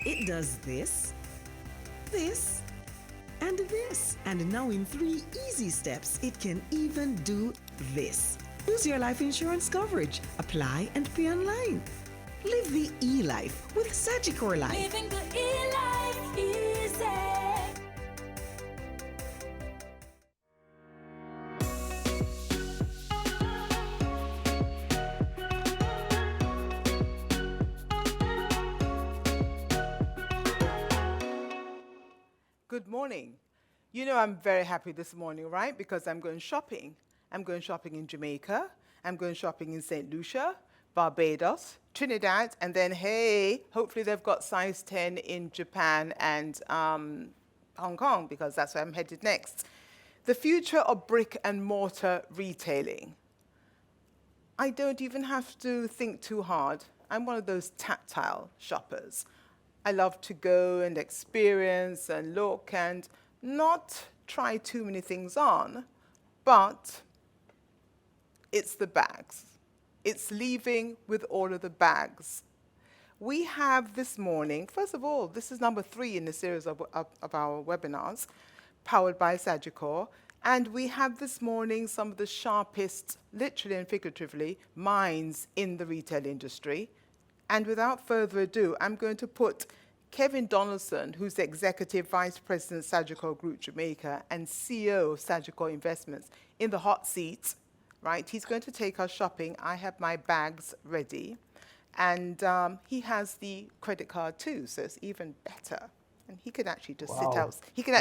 It does this, this, and this. And now in 3 easy steps, it can even do this. Choose your life insurance coverage, apply and pay online. Live the e-life with Sagicor Life. Living the e-life easy. Good morning. You know I'm very happy this morning, right? Because I'm going shopping. I'm going shopping in Jamaica. I'm going shopping in St. Lucia, Barbados, Trinidad, and then, hey, hopefully they've got size 10 in Japan and Hong Kong, because that's where I'm headed next. The future of brick and mortar retailing. I don't even have to think too hard. I'm one of those tactile shoppers. I love to go and experience and look and not try too many things on, but it's the bags. It's leaving with all of the bags. We have this morning, first of all, this is number 3 in the series of our webinars, powered by Sagicor. And we have this morning some of the sharpest, literally and figuratively, minds in the retail industry. And without further ado, I'm going to put Kevin Donaldson, who's the Executive Vice President, Sagicor Group Jamaica, and CEO of Sagicor Investments, in the hot seat, right? He's going to take us shopping. I have my bags ready. And he has the credit card too, so it's even better. And he can actually just sit out. He can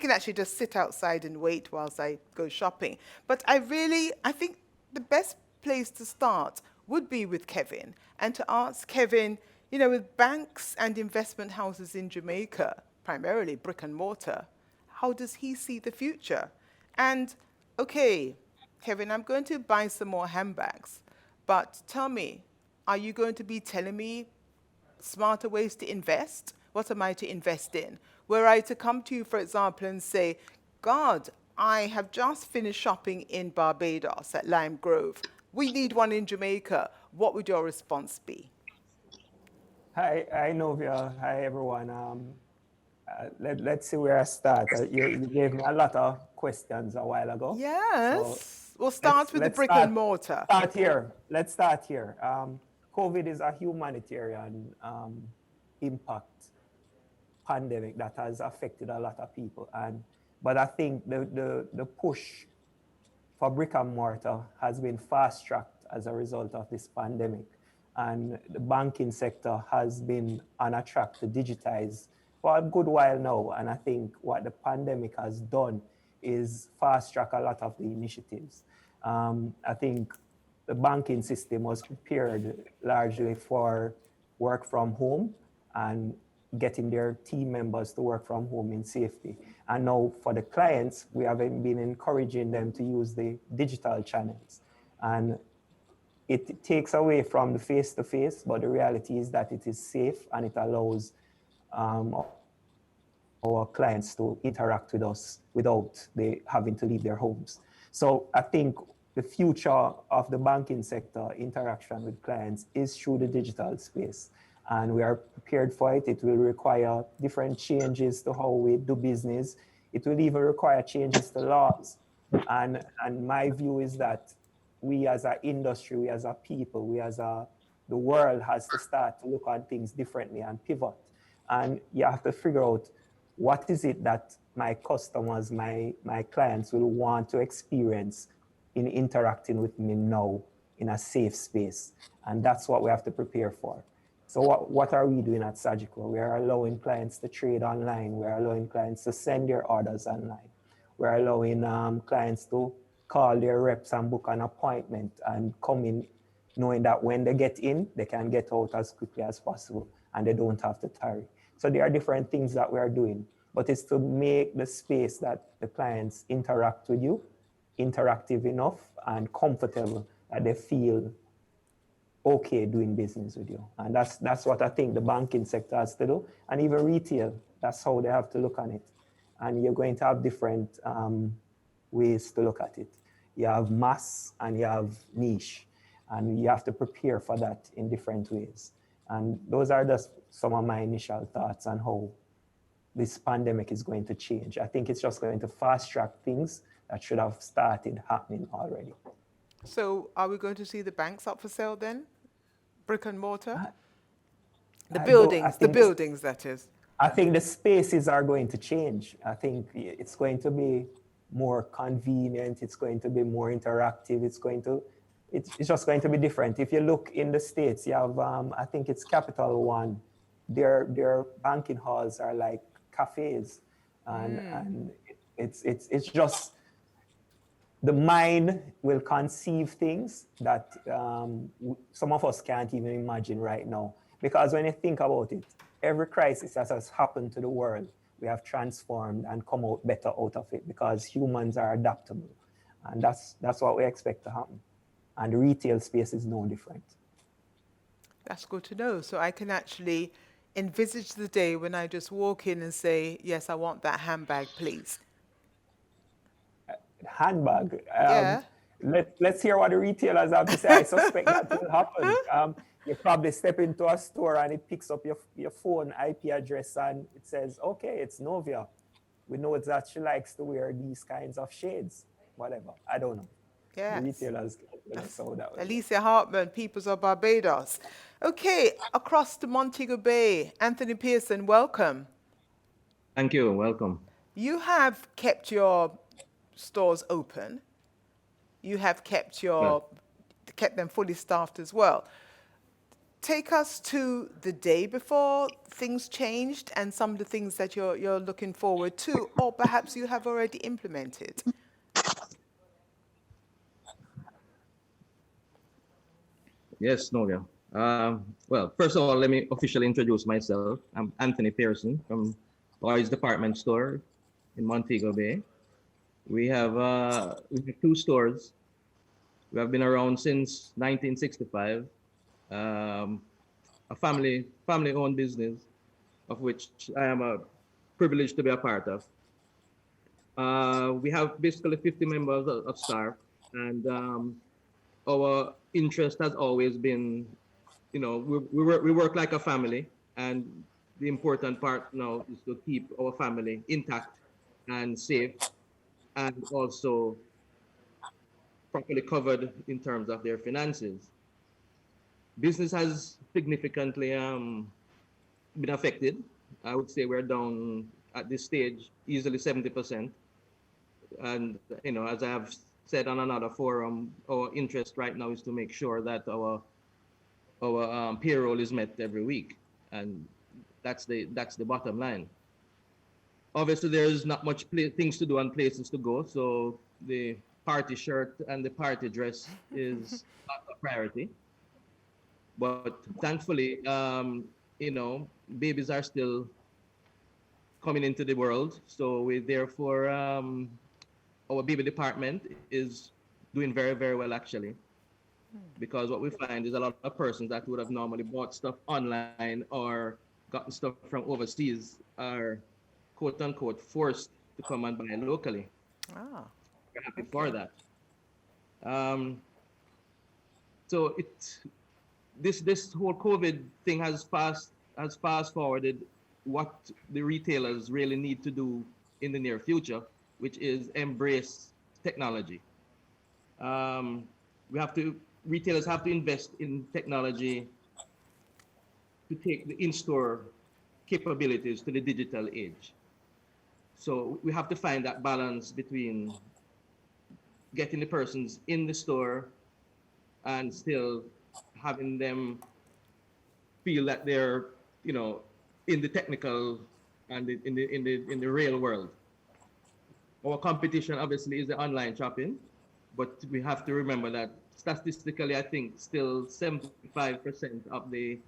actually just sit outside and wait whilst I go shopping. But I think the best place to start would be with Kevin, and to ask Kevin, with banks and investment houses in Jamaica, primarily brick and mortar, how does he see the future? And okay, Kevin, I'm going to buy some more handbags, but tell me, are you going to be telling me smarter ways to invest? What am I to invest in? Were I to come to you, for example, and say, God, I have just finished shopping in Barbados at Lime Grove. We need one in Jamaica. What would your response be? Hi, Novia. Hi, everyone. Let's see where I start. You gave me a lot of questions a while ago. Yes. So We'll start with the brick and mortar. Start here. Let's start here. COVID is a humanitarian impact pandemic that has affected a lot of people. But I think the push for brick and mortar has been fast-tracked as a result of this pandemic. And the banking sector has been on a track to digitize for a good while now. And I think what the pandemic has done is fast-track a lot of the initiatives. I think the banking system was prepared largely for work from home and getting their team members to work from home in safety. And now for the clients, we have been encouraging them to use the digital channels. And it takes away from the face-to-face, but the reality is that it is safe and it allows our clients to interact with us without they having to leave their homes. So I think the future of the banking sector interaction with clients is through the digital space. And we are prepared for it. It will require different changes to how we do business. It will even require changes to laws. And my view is that we as an industry, we as a people, the world has to start to look at things differently and pivot. And you have to figure out what is it that my customers, my clients will want to experience in interacting with me now in a safe space. And that's what we have to prepare for. So what are we doing at Sagicor? We are allowing clients to trade online. We're allowing clients to send their orders online. We're allowing clients to call their reps and book an appointment and come in knowing that when they get in, they can get out as quickly as possible and they don't have to tarry. So there are different things that we are doing, but it's to make the space that the clients interact with you interactive enough and comfortable that they feel okay doing business with you. And that's what I think the banking sector has to do. And even retail, that's how they have to look at it. And you're going to have different ways to look at it. You have mass and you have niche. And you have to prepare for that in different ways. And those are just some of my initial thoughts on how this pandemic is going to change. I think it's just going to fast track things that should have started happening already. So are we going to see the banks up for sale then? Brick and mortar? The I don't, buildings, the buildings that is. I think the spaces are going to change. I think it's going to be more convenient. It's going to be more interactive. It's just going to be different. If you look in the States, you have, I think it's Capital One. Their banking halls are like cafes. And it's just, the mind will conceive things that some of us can't even imagine right now. Because when you think about it, every crisis that has happened to the world, we have transformed and come out better out of it because humans are adaptable. And that's what we expect to happen. And the retail space is no different. That's good to know. So I can actually envisage the day when I just walk in and say, yes, I want that handbag, please. Handbag. Yeah. Let's hear what the retailers have to say. I suspect that will happen. You probably step into a store and it picks up your phone IP address and it says, okay, it's Novia. We know that she likes to wear these kinds of shades, whatever. I don't know. Yes. The retailers so that way. Alicia Hartman, Peoples of Barbados. Okay, across to Montego Bay, Anthony Pearson, welcome. Thank you. Welcome. You have kept your stores open. You have kept them fully staffed as well. Take us to the day before things changed and some of the things that you're looking forward to, or perhaps you have already implemented. Yes, Novia. Well, first of all, let me officially introduce myself. I'm Anthony Pearson from Lloyd's Department Store in Montego Bay. We have 2 stores. We have been around since 1965. A family-owned business, of which I am privileged to be a part of. We have basically 50 members of staff, and our interest has always been, we work like a family, and the important part now is to keep our family intact and safe, and also properly covered in terms of their finances. Business has significantly been affected. I would say we're down at this stage easily 70%. And as I have said on another forum, our interest right now is to make sure that our payroll is met every week, and that's the bottom line. Obviously, there's not much things to do and places to go, so the party shirt and the party dress is not a priority. But thankfully, babies are still coming into the world. So we therefore, our baby department is doing very, very well actually. Because what we find is a lot of persons that would have normally bought stuff online or gotten stuff from overseas are quote unquote forced to come and buy locally. We're happy for that. So this whole COVID thing has fast forwarded what the retailers really need to do in the near future, which is embrace technology. Retailers have to invest in technology to take the in-store capabilities to the digital age. So we have to find that balance between getting the persons in the store and still having them feel that they're, in the technical and in the real world. Our competition obviously is the online shopping, but we have to remember that statistically, I think still 75% of the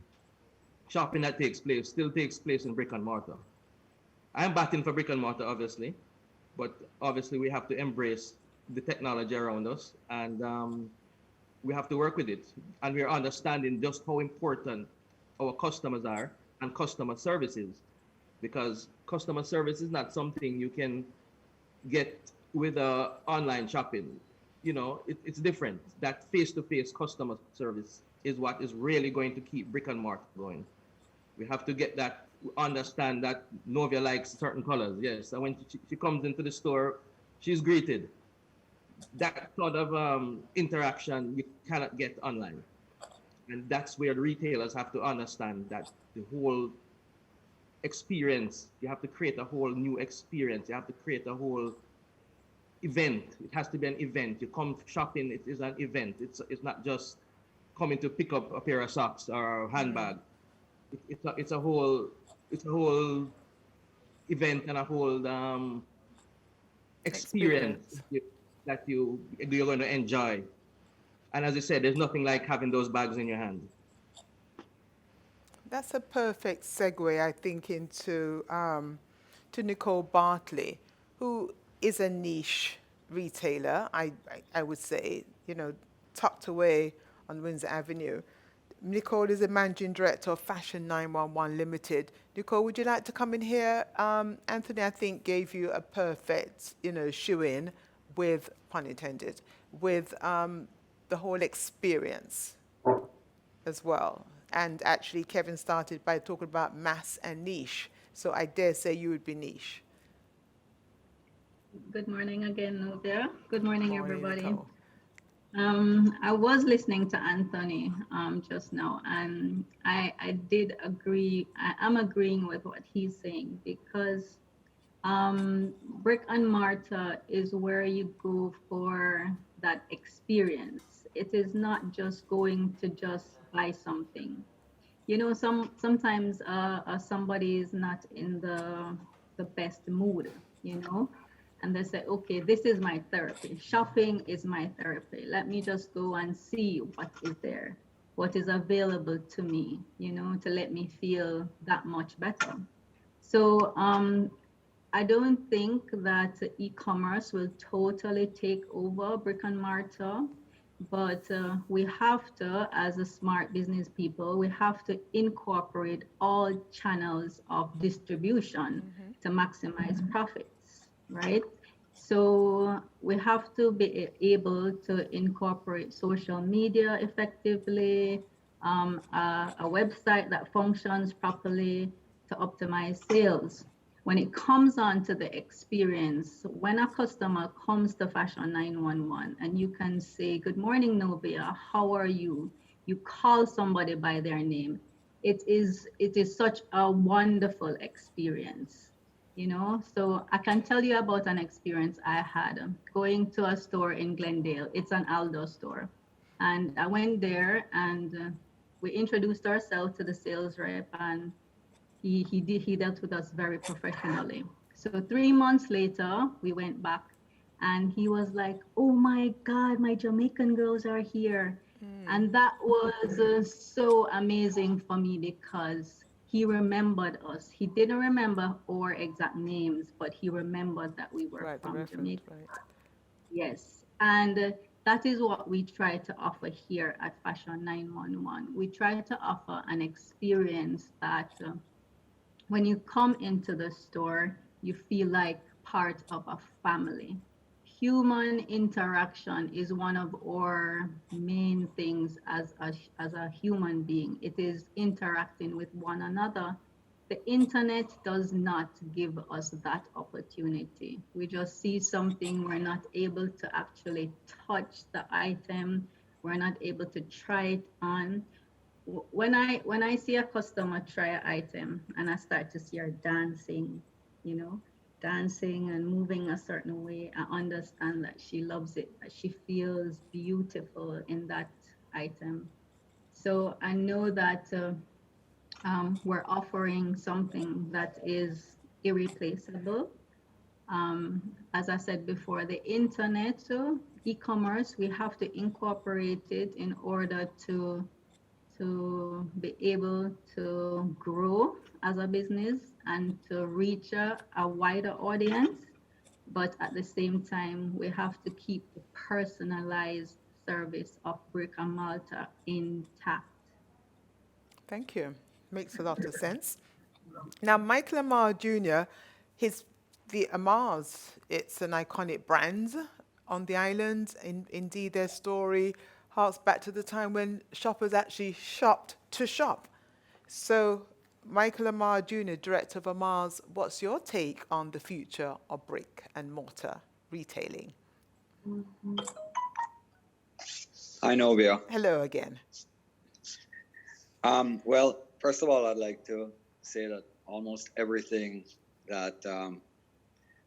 shopping that takes place still takes place in brick and mortar. I am batting for brick and mortar, obviously, but obviously we have to embrace the technology around us, and we have to work with it. And we're understanding just how important our customers are and customer services, because customer service is not something you can get with online shopping. It's different. That face-to-face customer service is what is really going to keep brick and mortar going. We have to get that, understand that Novia likes certain colors, yes. And when she comes into the store, she's greeted. That sort of interaction you cannot get online. And that's where the retailers have to understand that the whole experience, you have to create a whole new experience. You have to create a whole event. It has to be an event. You come shopping, it is an event. It's not just coming to pick up a pair of socks or a handbag. It's a whole event and a whole experience that you're going to enjoy. And as I said, there's nothing like having those bags in your hand. That's a perfect segue, I think, into to Nicole Bartley, who is a niche retailer, I would say, you know, tucked away on Windsor Avenue. Nicole is the managing director of Fashion 911 Limited. Nicole, would you like to come in here? Anthony, I think, gave you a perfect, you know, shoe-in with, pun intended, with the whole experience as well. And actually, Kevin started by talking about mass and niche. So I dare say you would be niche. Good morning again, Novia. Good morning, everybody. Nicole. I was listening to Anthony just now, and I did agree. I'm agreeing with what he's saying, because brick and mortar is where you go for that experience. It is not just going to just buy something. You know, sometimes somebody is not in the best mood, you know, and they say, okay, this is my therapy. Shopping is my therapy. Let me just go and see what is there, what is available to me, you know, to let me feel that much better. So I don't think that e-commerce will totally take over brick and mortar, but we have to, as a smart business people, we have to incorporate all channels of distribution to maximize profits, right? So we have to be able to incorporate social media effectively, a website that functions properly to optimize sales. When it comes on to the experience, when a customer comes to Fashion 911 and you can say, good morning, Novia, how are you? You call somebody by their name. It is such a wonderful experience, you know? So I can tell you about an experience I had going to a store in Glendale. It's an Aldo store. And I went there and we introduced ourselves to the sales rep, and he dealt with us very professionally. So 3 months later, we went back and he was like, oh my God, my Jamaican girls are here. And that was so amazing for me, because he remembered us. He didn't remember our exact names, but he remembered that we were from Jamaica. Right. Yes, and that is what we try to offer here at Fashion 911. We try to offer an experience that when you come into the store, you feel like part of a family. Human interaction is one of our main things as a human being. It is interacting with one another. The internet does not give us that opportunity. We just see something, we're not able to actually touch the item, we're not able to try it on. When I see a customer try an item and I start to see her dancing, you know, dancing and moving a certain way, I understand that she loves it, that she feels beautiful in that item. So I know that we're offering something that is irreplaceable. As I said before, the internet, e-commerce, we have to incorporate it in order to be able to grow as a business and to reach a wider audience. But at the same time, we have to keep the personalized service of brick and mortar intact. Thank you. Makes a lot of sense. Now, Michael Amar Jr., the Amars, it's an iconic brand on the island. Indeed, their story harks back to the time when shoppers actually shopped to shop. So, Michael Amar Jr., Director of Amar's, what's your take on the future of brick and mortar retailing? Hi, Novia. Hello again. Well, first of all, I'd like to say that almost everything that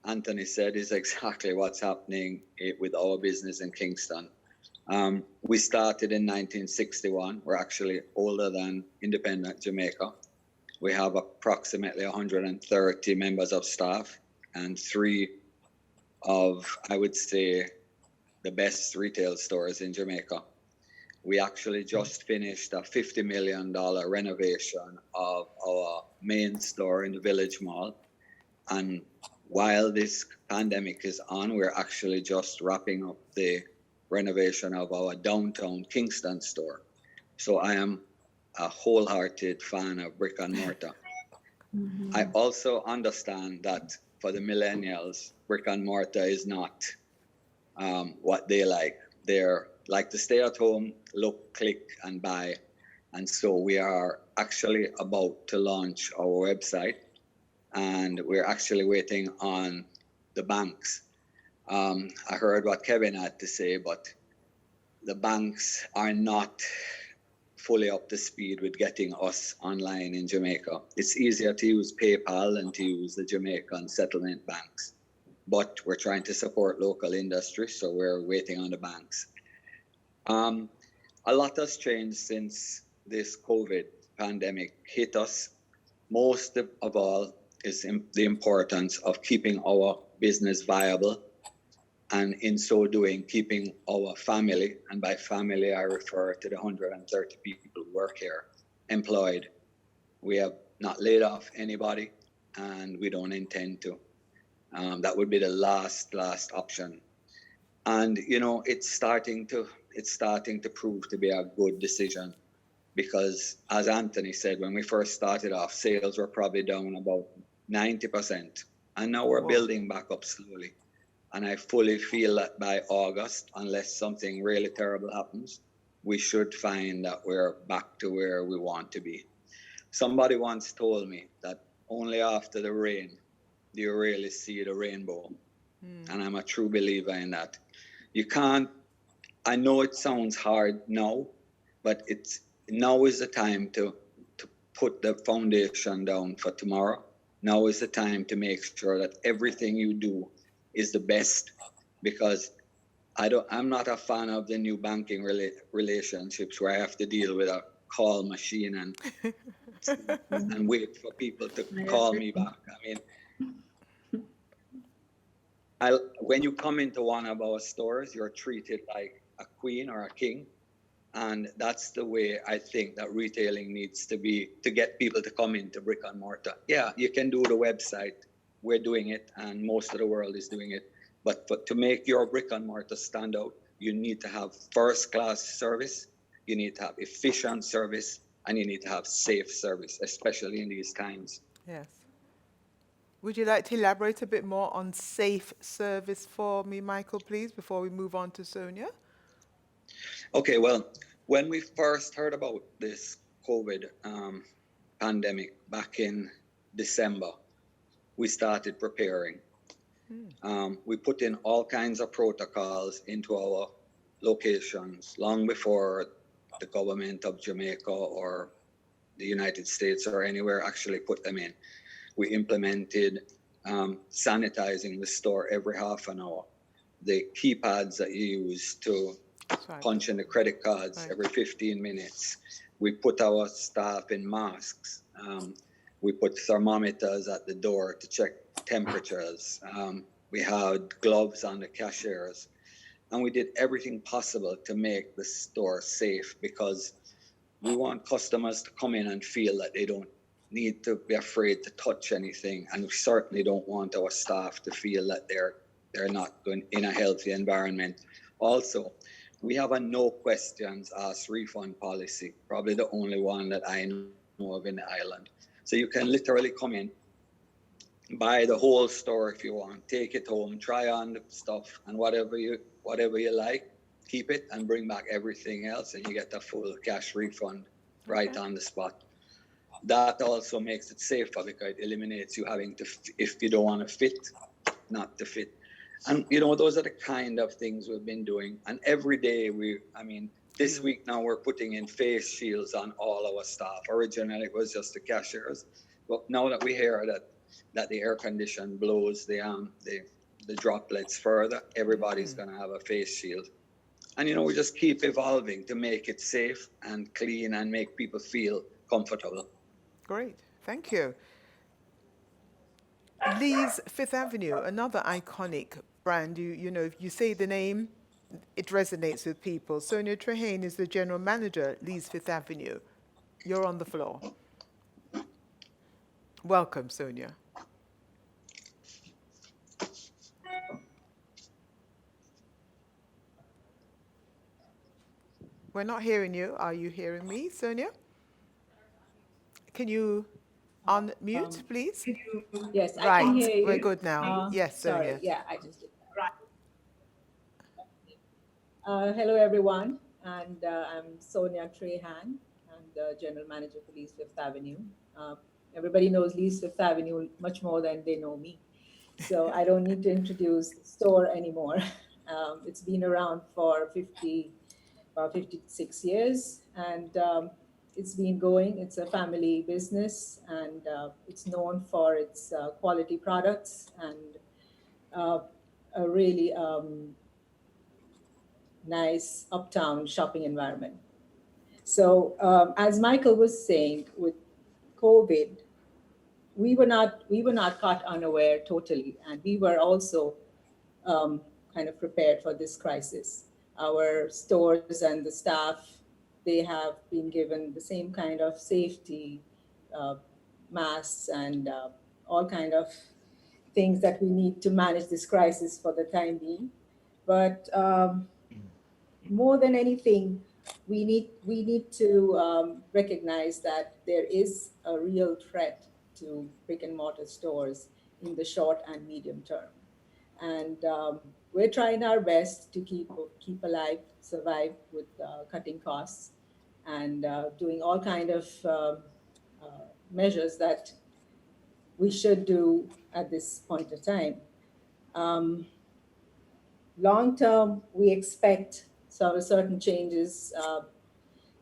Anthony said is exactly what's happening with our business in Kingston. We started in 1961. We're actually older than independent Jamaica. We have approximately 130 members of staff and 3 of, I would say, the best retail stores in Jamaica. We actually just finished a $50 million renovation of our main store in the Village Mall. And while this pandemic is on, we're actually just wrapping up the renovation of our downtown Kingston store. So I am a wholehearted fan of brick and mortar. I also understand that for the millennials, brick and mortar is not what they like. They're like to stay at home, look, click, and buy. And so we are actually about to launch our website, and we're actually waiting on the banks. I heard what Kevin had to say, but the banks are not fully up to speed with getting us online in Jamaica. It's easier to use PayPal than to use the Jamaican settlement banks. But we're trying to support local industry, so we're waiting on the banks. A lot has changed since this COVID pandemic hit us. Most of all is the importance of keeping our business viable, and in so doing, keeping our family, and by family I refer to the 130 people who work here, employed. We have not laid off anybody, and we don't intend to. That would be the last option. And you know, it's starting to prove to be a good decision, because as Anthony said, when we first started off, sales were probably down about 90%, and now we're building back up slowly. And I fully feel that by August, unless something really terrible happens, we should find that we're back to where we want to be. Somebody once told me that only after the rain do you really see the rainbow. And I'm a true believer in that. You can't, I know it sounds hard now, but now is the time to put the foundation down for tomorrow. Now is the time to make sure that everything you do is the best, because I'm not a fan of the new banking relationships where I have to deal with a call machine and wait for people to call me back. I mean, when you come into one of our stores, you're treated like a queen or a king. And that's the way I think that retailing needs to be, to get people to come into brick and mortar. Yeah, you can do the website. We're doing it, and most of the world is doing it. But to make your brick and mortar stand out, you need to have first-class service, you need to have efficient service, and you need to have safe service, especially in these times. Yes. Would you like to elaborate a bit more on safe service for me, Michael, please, before we move on to Sonia? Okay, well, when we first heard about this COVID pandemic back in December, we started preparing. We put in all kinds of protocols into our locations long before the government of Jamaica or the United States or anywhere actually put them in. We implemented sanitizing the store every half an hour. The keypads that you use to punch in the credit cards every 15 minutes. We put our staff in masks. We put thermometers at the door to check temperatures. We had gloves on the cashiers. And we did everything possible to make the store safe, because we want customers to come in and feel that they don't need to be afraid to touch anything. And we certainly don't want our staff to feel that they're not going in a healthy environment. Also, we have a no questions asked refund policy, probably the only one that I know of in the island. So you can literally come in, buy the whole store if you want, take it home, try on the stuff, and whatever you like, keep it and bring back everything else, and you get a full cash refund right Okay. on the spot. That also makes it safer because it eliminates you having to, if you don't want to fit, not to fit. And those are the kind of things we've been doing. And every day this You. week now we're putting in face shields on all our staff. Originally it was just the cashiers, but now that we hear that the air condition blows the droplets further, everybody's gonna have a face shield. And we just keep evolving to make it safe and clean and make people feel comfortable. Great. Thank you. Lee's Fifth Avenue, another iconic brand. If you say the name, it resonates with people. Sonia Trehane is the general manager at Lee's Fifth Avenue. You're on the floor. Welcome, Sonia. We're not hearing you. Are you hearing me, Sonia? Can you unmute, please? Yes, I can Right. hear you. We're good now. Yes, Sorry, Sonia. yeah, I just did that. Right. Hello, everyone, and I'm Sonia Trehan. I'm the general manager for Lee's Fifth Avenue. Uh, Everybody knows Lee's Fifth Avenue much more than they know me, so I don't need to introduce the store anymore. It's been around for about 56 years, and it's been going. It's a family business, and it's known for its quality products and uh, a really nice uptown shopping environment. So, as Michael was saying, with COVID, we were not caught unaware totally, and we were also um, kind of prepared for this crisis. Our stores and the staff, they have been given the same kind of safety uh, masks and all kind of things that we need to manage this crisis for the time being. But more than anything, we need to recognize that there is a real threat to brick and mortar stores in the short and medium term, and we're trying our best to keep alive, survive with cutting costs, and doing all kind of measures that we should do at this point of time. Um, Long term, we expect certain changes,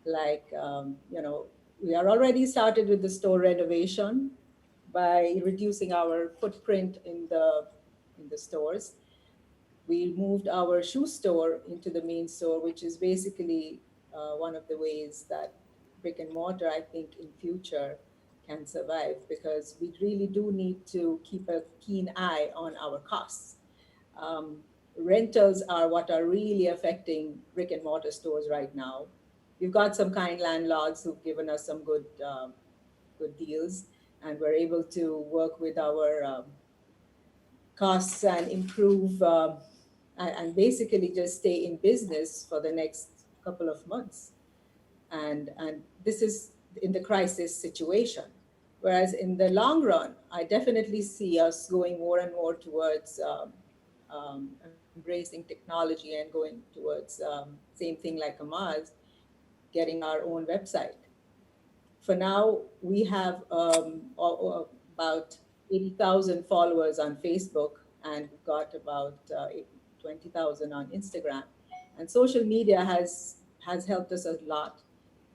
like we are already started with the store renovation by reducing our footprint in the stores. We moved our shoe store into the main store, which is basically one of the ways that brick and mortar, I think, in future can survive, because we really do need to keep a keen eye on our costs. um, Rentals are what are really affecting brick and mortar stores right now. We've got some kind landlords who've given us some good deals, and we're able to work with our costs and improve and basically just stay in business for the next couple of months. And this is in the crisis situation. Whereas in the long run, I definitely see us going more and more towards embracing technology and going towards same thing like a Mars, getting our own website. For now, we have about 80,000 followers on Facebook, and we've got about 20,000 on Instagram. And social media has helped us a lot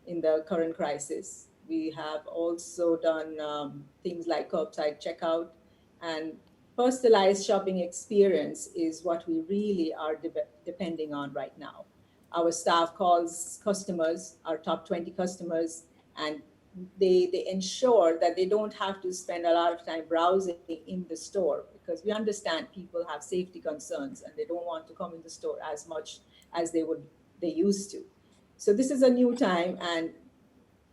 in the current crisis. We have also done things like curbside checkout, and personalized shopping experience is what we really are depending on right now. Our staff calls customers, our top 20 customers, and they ensure that they don't have to spend a lot of time browsing in the store, because we understand people have safety concerns and they don't want to come in the store as much as they used to. So this is a new time,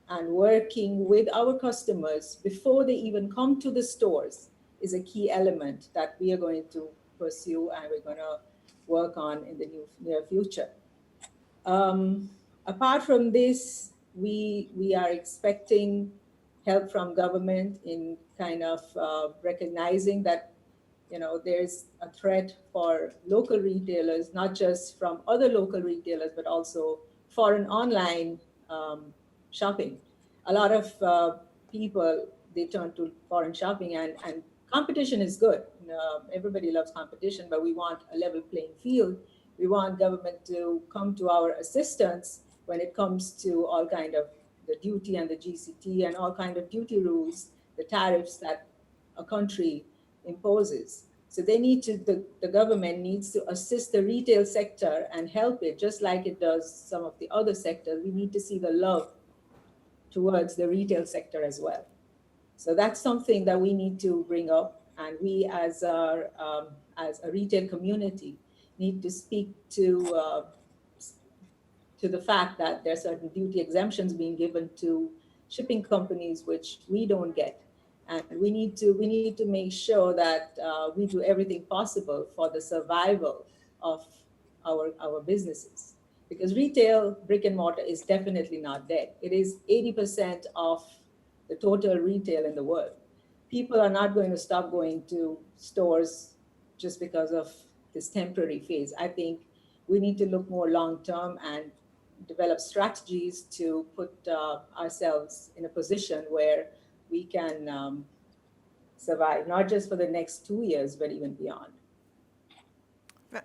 and working with our customers before they even come to the stores is a key element that we are going to pursue and we're going to work on in the near future. Um, Apart from this, we are expecting help from government in kind of recognizing that there's a threat for local retailers, not just from other local retailers, but also foreign online um, shopping. A lot of people, they turn to foreign shopping, and competition is good. Everybody loves competition, but we want a level playing field. We want government to come to our assistance when it comes to all kind of the duty and the GCT and all kind of duty rules, the tariffs that a country imposes. So they need to, the government needs to assist the retail sector and help it, just like it does some of the other sectors. We need to see the love towards the retail sector as well. So that's something that we need to bring up, and we as a retail community need to speak to the fact that there are certain duty exemptions being given to shipping companies which we don't get, and we need to make sure that we do everything possible for the survival of our businesses, because retail brick and mortar is definitely not dead. It is 80% of the total retail in the world. People are not going to stop going to stores just because of this temporary phase. I think we need to look more long term and develop strategies to put ourselves in a position where we can survive, not just for the next 2 years, but even beyond.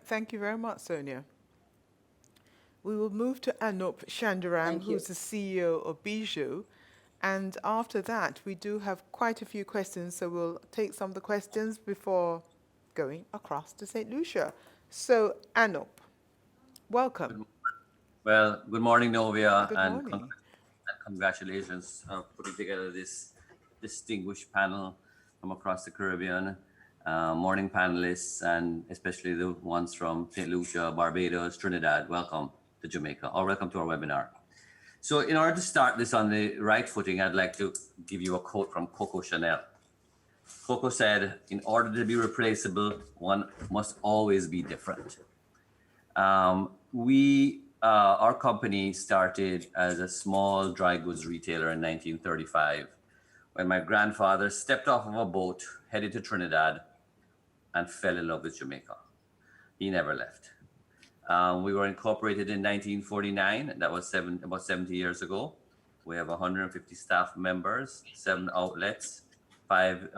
Thank you very much, Sonia. We will move to Anup Shandaram, Thank you. who's the CEO of Bijou. And after that, we do have quite a few questions, so we'll take some of the questions before going across to St. Lucia. So, Anup, welcome. Well, good morning, Novia, Good and morning. congratulations on putting together this distinguished panel from across the Caribbean, morning panelists, and especially the ones from St. Lucia, Barbados, Trinidad. Welcome to Jamaica, or welcome to our webinar. So in order to start this on the right footing, I'd like to give you a quote from Coco Chanel. Coco said, "In order to be replaceable, one must always be different." Our company started as a small dry goods retailer in 1935 when my grandfather stepped off of a boat, headed to Trinidad, and fell in love with Jamaica. He never left. We were incorporated in 1949, and that was about 70 years ago. We have 150 staff members, 7 outlets, 5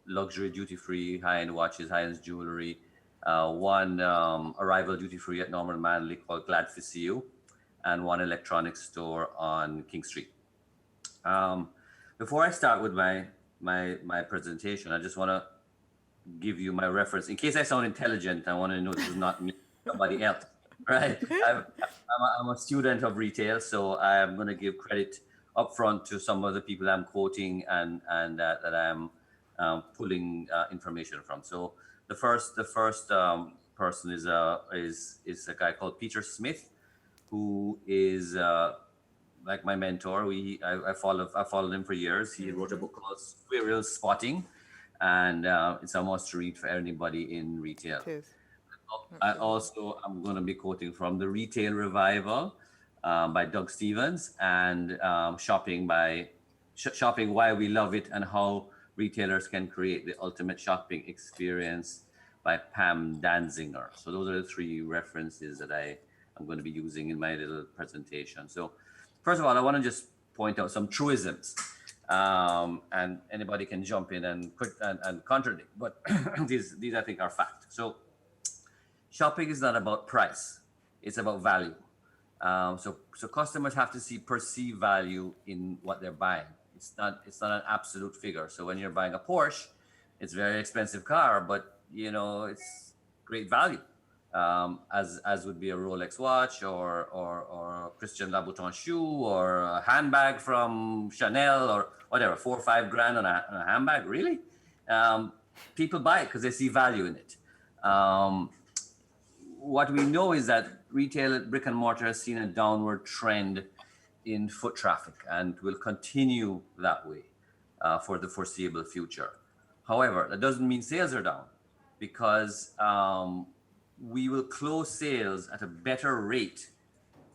luxury duty-free high-end watches, high-end jewelry, 1 arrival duty-free at Norman Manley called Glad to See You, and 1 electronics store on King Street. Before I start with my presentation, I just want to give you my reference. In case I sound intelligent, I want to know this is not me, somebody else, right? I'm a student of retail, so I'm going to give credit upfront to some of the people I'm quoting and that I'm pulling information from. So the first person is a guy called Peter Smith, who is like my mentor. I followed him for years. He wrote a book called Squirrel Spotting, and it's a must read for anybody in retail. It is. I'm going to be quoting from The Retail Revival by Doug Stevens, and Shopping Why We Love It and How Retailers Can Create the Ultimate Shopping Experience by Pam Danzinger. So those are the 3 references that I'm going to be using in my little presentation. So first of all, I want to just point out some truisms, and anybody can jump in and contradict, but these I think are fact. So shopping is not about price; it's about value. So customers have to perceive value in what they're buying. It's not an absolute figure. So when you're buying a Porsche, it's a very expensive car, but it's great value. As would be a Rolex watch or a Christian Louboutin shoe or a handbag from Chanel or whatever, 4 or 5 grand on a handbag. Really, people buy it because they see value in it. What we know is that retail brick and mortar has seen a downward trend in foot traffic and will continue that way for the foreseeable future. However, that doesn't mean sales are down, because we will close sales at a better rate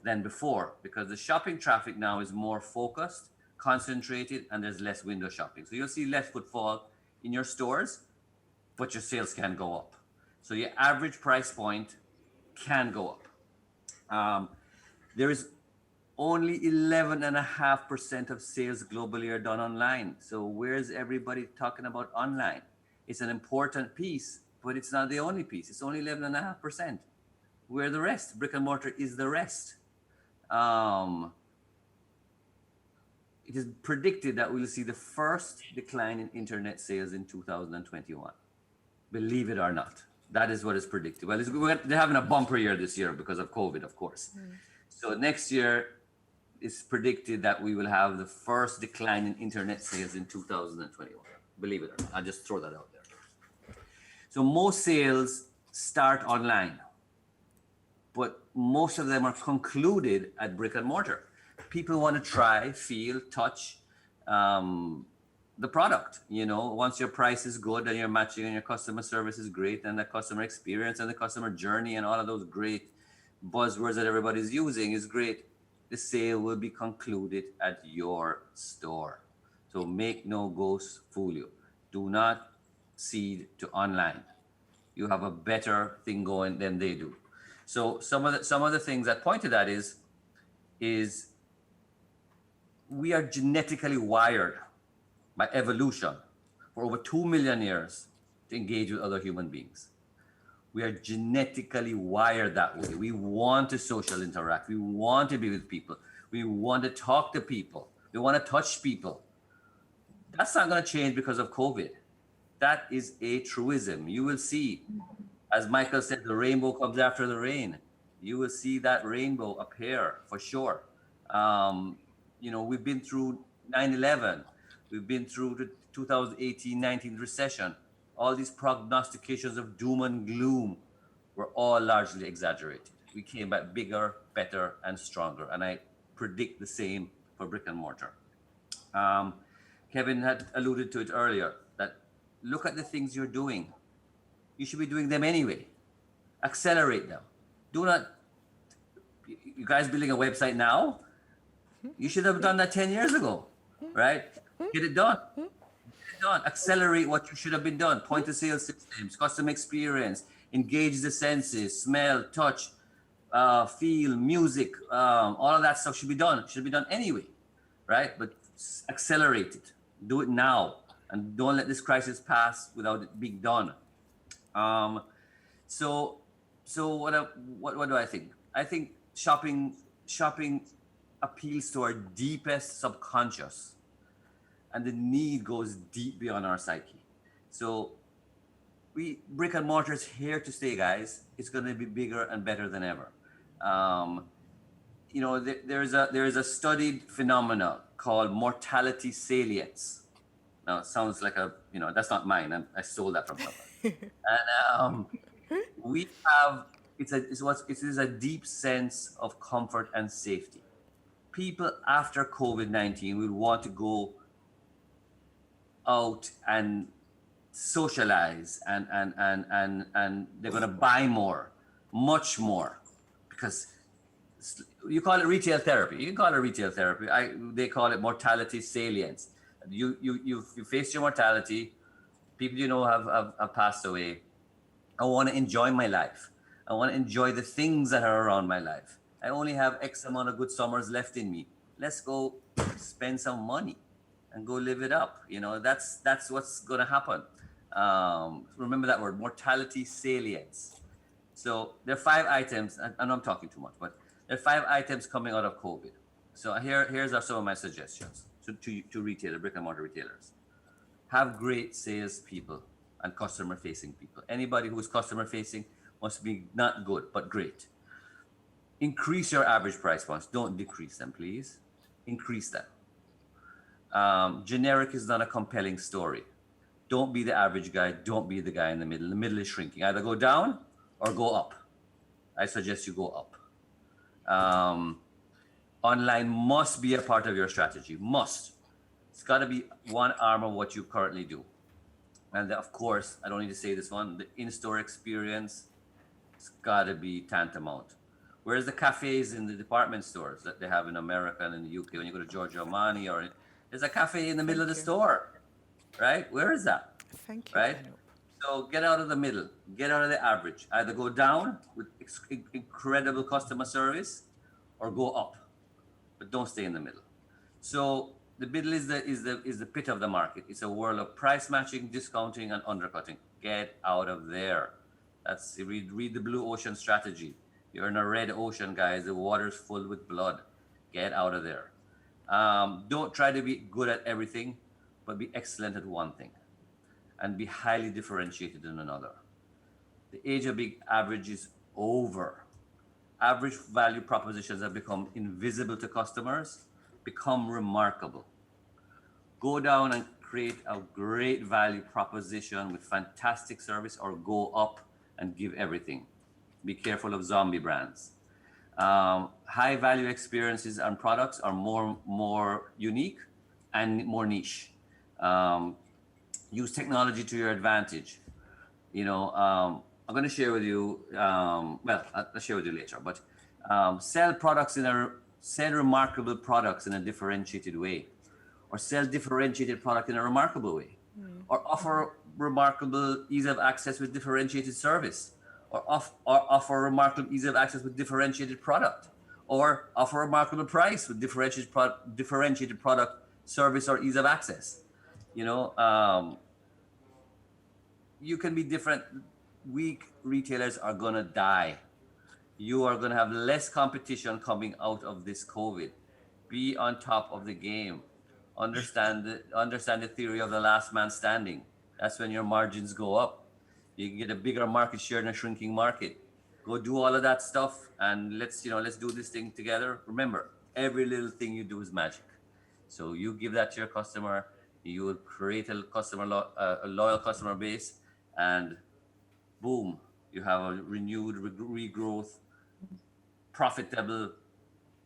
than before, because the shopping traffic now is more focused, concentrated, and there's less window shopping. So you'll see less footfall in your stores, but your sales can go up. So your average price point can go up. There is only 11.5% of sales globally are done online. So where's everybody talking about online? It's an important piece, but it's not the only piece. It's only 11.5%. Where the rest? Brick and mortar is the rest. It is predicted that we'll see the first decline in internet sales in 2021. Believe it or not, that is what is predicted. Well, they're having a bumper year this year because of COVID, of course. So next year, it's predicted that we will have the first decline in internet sales in 2021. Believe it or not, I'll just throw that out there. So most sales start online, but most of them are concluded at brick and mortar. People want to try, feel, touch the product. You know, once your price is good and you're matching and your customer service is great and the customer experience and the customer journey and all of those great buzzwords that everybody's using is great, the sale will be concluded at your store. So make no ghost fool you. Do not cede to online. You have a better thing going than they do. So some of the things that point to that is we are genetically wired by evolution for over 2 million years to engage with other human beings. We are genetically wired that way. We want to social interact. We want to be with people. We want to talk to people. We want to touch people. That's not going to change because of COVID. That is a truism. You will see, as Michael said, the rainbow comes after the rain. You will see that rainbow appear for sure. You know, we've been through 9/11. We've been through the 2018-19 recession. All these prognostications of doom and gloom were all largely exaggerated. We came back bigger, better, and stronger. And I predict the same for brick and mortar. Kevin had alluded to it earlier, that look at the things you're doing. You should be doing them anyway. Accelerate them. Do not, you guys building a website now? You should have done that 10 years ago, right? Get it done. Get it done. Accelerate what you should have been done. Point of sale systems, customer experience, engage the senses, smell, touch, feel, music, all of that stuff should be done. Should be done anyway, right? But accelerate it. Do it now. And don't let this crisis pass without it being done. So what do I think? I think shopping appeals to our deepest subconscious, and the need goes deep beyond our psyche. So brick and mortar is here to stay, guys. It's going to be bigger and better than ever. You know, there is a studied phenomena called mortality salience. Now it sounds like that's not mine. I stole that from somebody. And we have it is a deep sense of comfort and safety. People after COVID-19 will want to go out and socialize and they're going to buy more, much more, because you call it retail therapy. You can call it retail therapy. They call it mortality salience. You face your mortality. People you know have passed away. I want to enjoy my life. I want to enjoy the things that are around my life. I only have X amount of good summers left in me. Let's go spend some money and go live it up. You know, that's what's going to happen. Remember that word, mortality salience. So there are 5 items, I know I'm talking too much, but there are 5 items coming out of COVID. So here's some of my suggestions to retailer, brick and mortar retailers. Have great sales people and customer facing people. Anybody who is customer facing must be not good, but great. Increase your average price points. Don't decrease them, please. Increase them. Generic is not a compelling story. Don't be the average guy. Don't be the guy in the middle. The middle is shrinking. Either go down or go up. I suggest you go up. Online must be a part of your strategy. Must. It's got to be one arm of what you currently do. And of course, I don't need to say this one, the in-store experience, it's got to be tantamount. Whereas the cafes in the department stores that they have in America and in the UK, when you go to Giorgio Armani, there's a cafe in the middle of the store, right? Where is that? Thank you. Right? So get out of the middle, get out of the average. Either go down with incredible customer service, or go up, but don't stay in the middle. So the middle is the pit of the market. It's a world of price matching, discounting, and undercutting. Get out of there. That's read the blue ocean strategy. You're in a red ocean, guys. The water's full with blood. Get out of there. Don't try to be good at everything, but be excellent at one thing, and be highly differentiated in another. The age of big average is over. Average value propositions have become invisible to customers, become remarkable. Go down and create a great value proposition with fantastic service, or go up and give everything. Be careful of zombie brands. High value experiences and products are more unique and more niche. Use technology to your advantage. I'm going to share with you. I'll share with you later. But sell remarkable products in a differentiated way, or sell differentiated product in a remarkable way, or offer remarkable ease of access with differentiated service, or offer remarkable ease of access with differentiated product, or offer remarkable price with differentiated product, service, or ease of access. You can be different. Weak retailers are gonna die. You are gonna have less competition coming out of this COVID. Be on top of the game. Understand the theory of the last man standing. That's when your margins go up. You can get a bigger market share in a shrinking market. Go do all of that stuff, and let's do this thing together. Remember, every little thing you do is magic. So you give that to your customer. You will create a loyal customer base, and boom, you have a renewed regrowth, profitable,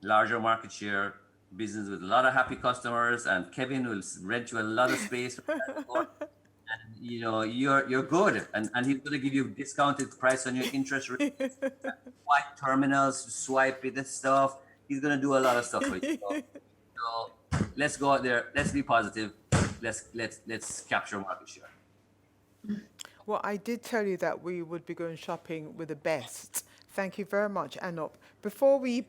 larger market share business with a lot of happy customers, and Kevin will rent you a lot of space. And you're good, and he's going to give you discounted price on your interest rate, swipe terminals, swipe it and stuff. He's going to do a lot of stuff for you. So let's go out there. Let's be positive. Let's capture market share. Well, I did tell you that we would be going shopping with the best. Thank you very much, Anup. Before we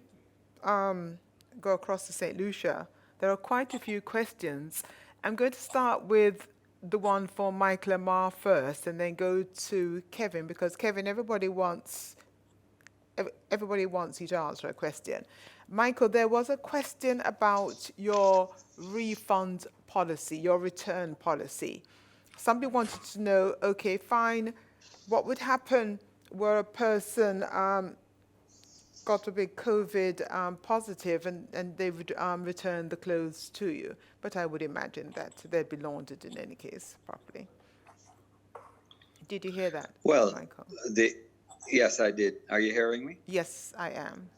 go across to St. Lucia, there are quite a few questions. I'm going to start with the one for Michael Amar first, and then go to Kevin, because Kevin, everybody wants you to answer a question. Michael, there was a question about your refund policy, your return policy. Somebody wanted to know, okay, fine, what would happen were a person got a big COVID positive, and they would return the clothes to you? But I would imagine that they'd be laundered in any case properly. Did you hear that, Well, Michael? Yes, I did. Are you hearing me? Yes, I am.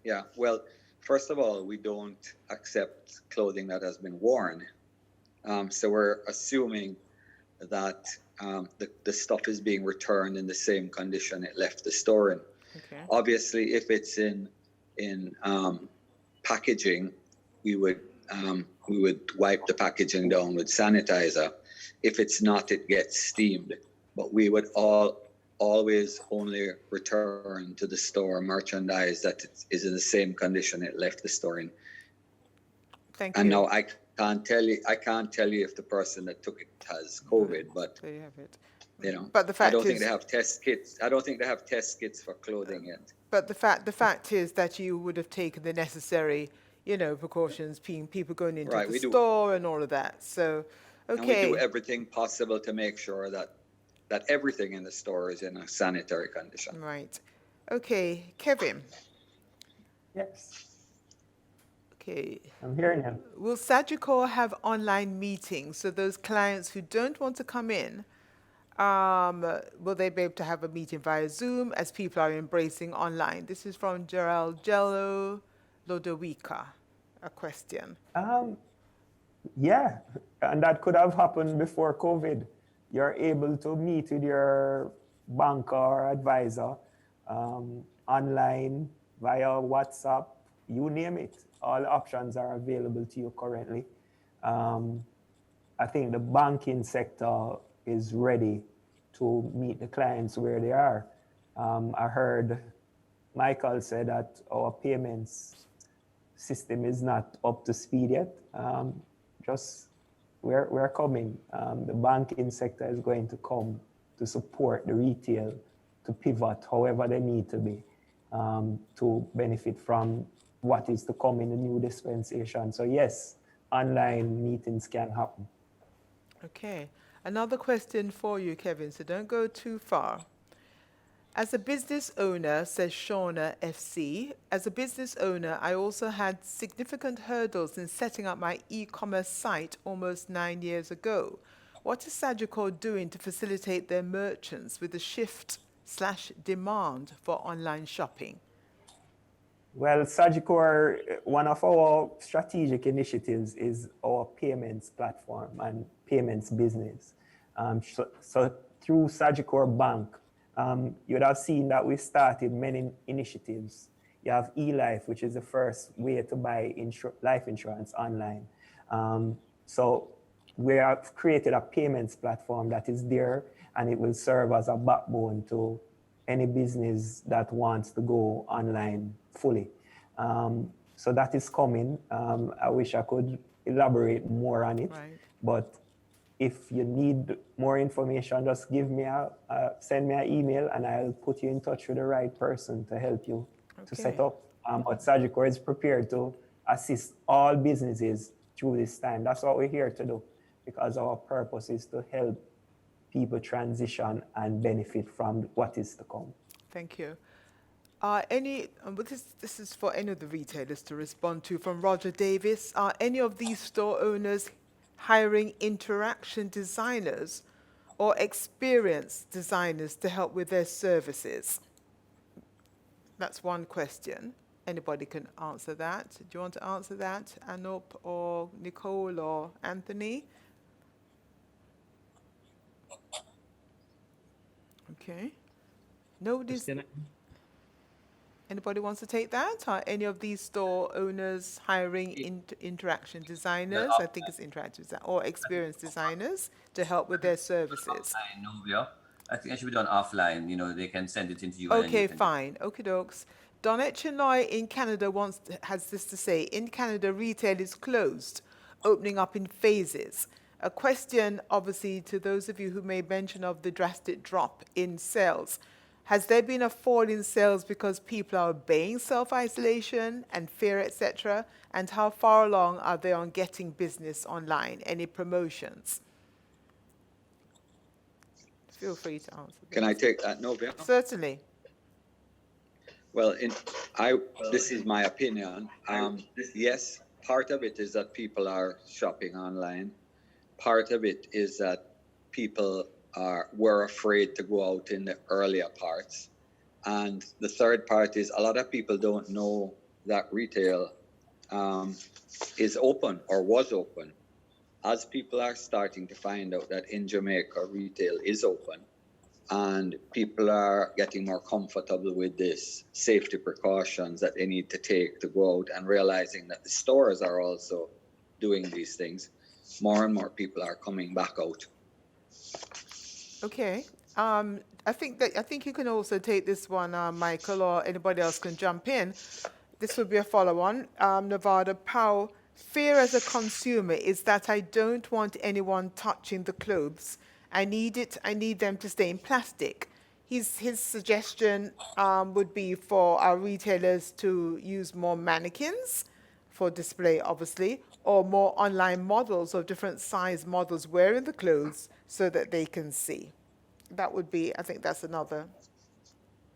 Yeah. Well, first of all, we don't accept clothing that has been worn. So we're assuming that the stuff is being returned in the same condition it left the store in. Okay. Obviously, if it's in packaging, we would wipe the packaging down with sanitizer. If it's not, it gets steamed. But we would always only return to the store merchandise that is in the same condition it left the store in. Thank you. And now I can't tell you if the person that took it has COVID, but there you have it. But the fact I don't think is, they have test kits. I don't think they have test kits for clothing yet. But the fact is that you would have taken the necessary, precautions, people going into the store and all of that. So, okay. And we do everything possible to make sure that everything in the store is in a sanitary condition. Right. Okay, Kevin. Yes. Okay. I'm hearing him. Will Sagicor have online meetings? So those clients who don't want to come in, will they be able to have a meeting via Zoom as people are embracing online? This is from Gerald Jello Lodowica, a question. Yeah, and that could have happened before COVID. You're able to meet with your banker or advisor online, via WhatsApp, you name it. All options are available to you currently. I think the banking sector is ready to meet the clients where they are. I heard Michael say that our payments system is not up to speed yet. Just we're coming. The banking sector is going to come to support the retail to pivot however they need to be to benefit from what is to come in the new dispensation. So yes, online meetings can happen. Okay. Another question for you, Kevin, so don't go too far. As a business owner, says Shauna FC, as a business owner, I also had significant hurdles in setting up my e-commerce site almost 9 years ago. What is Sagicor doing to facilitate their merchants with the shift/demand for online shopping? Well, Sagicor, one of our strategic initiatives is our payments platform and payments business. So through Sagicor Bank, you would have seen that we started many initiatives. You have eLife, which is the first way to buy life insurance online. So we have created a payments platform that is there, and it will serve as a backbone to any business that wants to go online fully. So that is coming. I wish I could elaborate more on it, Right. but if you need more information, just send me an email and I'll put you in touch with the right person to help you to set up. But Sagicor is prepared to assist all businesses through this time. That's what we're here to do, because our purpose is to help people transition and benefit from what is to come. Thank you. But this is for any of the retailers to respond to, from Roger Davis. Are any of these store owners hiring interaction designers or experienced designers to help with their services? That's one question. Anybody can answer that. Do you want to answer that, Anup or Nicole or Anthony? Okay. Nobody's. Anybody wants to take that? Are any of these store owners hiring interaction designers? I think it's interactive or experienced designers to help with their services. I know, yeah. I think it should be done offline. You know, they can send it into you. And Okay, you can fine. Okie dokes. Donette Chinoy in Canada has this to say. In Canada, retail is closed, opening up in phases. A question, obviously, to those of you who made mention of the drastic drop in sales. Has there been a fall in sales because people are obeying self-isolation and fear, etc.? And how far along are they on getting business online? Any promotions? Feel free to answer. Can I take that, Novia? Certainly. Well, this is my opinion. Yes, part of it is that people are shopping online. Part of it is that people were afraid to go out in the earlier parts. And the third part is a lot of people don't know that retail is open or was open. As people are starting to find out that in Jamaica retail is open, and people are getting more comfortable with this safety precautions that they need to take to go out, and realizing that the stores are also doing these things, more and more people are coming back out. Okay. I think you can also take this one, Michael, or anybody else can jump in. This would be a follow-on. Nevada Powell, fear as a consumer is that I don't want anyone touching the clothes. I need them to stay in plastic. His suggestion would be for our retailers to use more mannequins for display, obviously, or more online models of different size models wearing the clothes so that they can see. That would be, I think that's another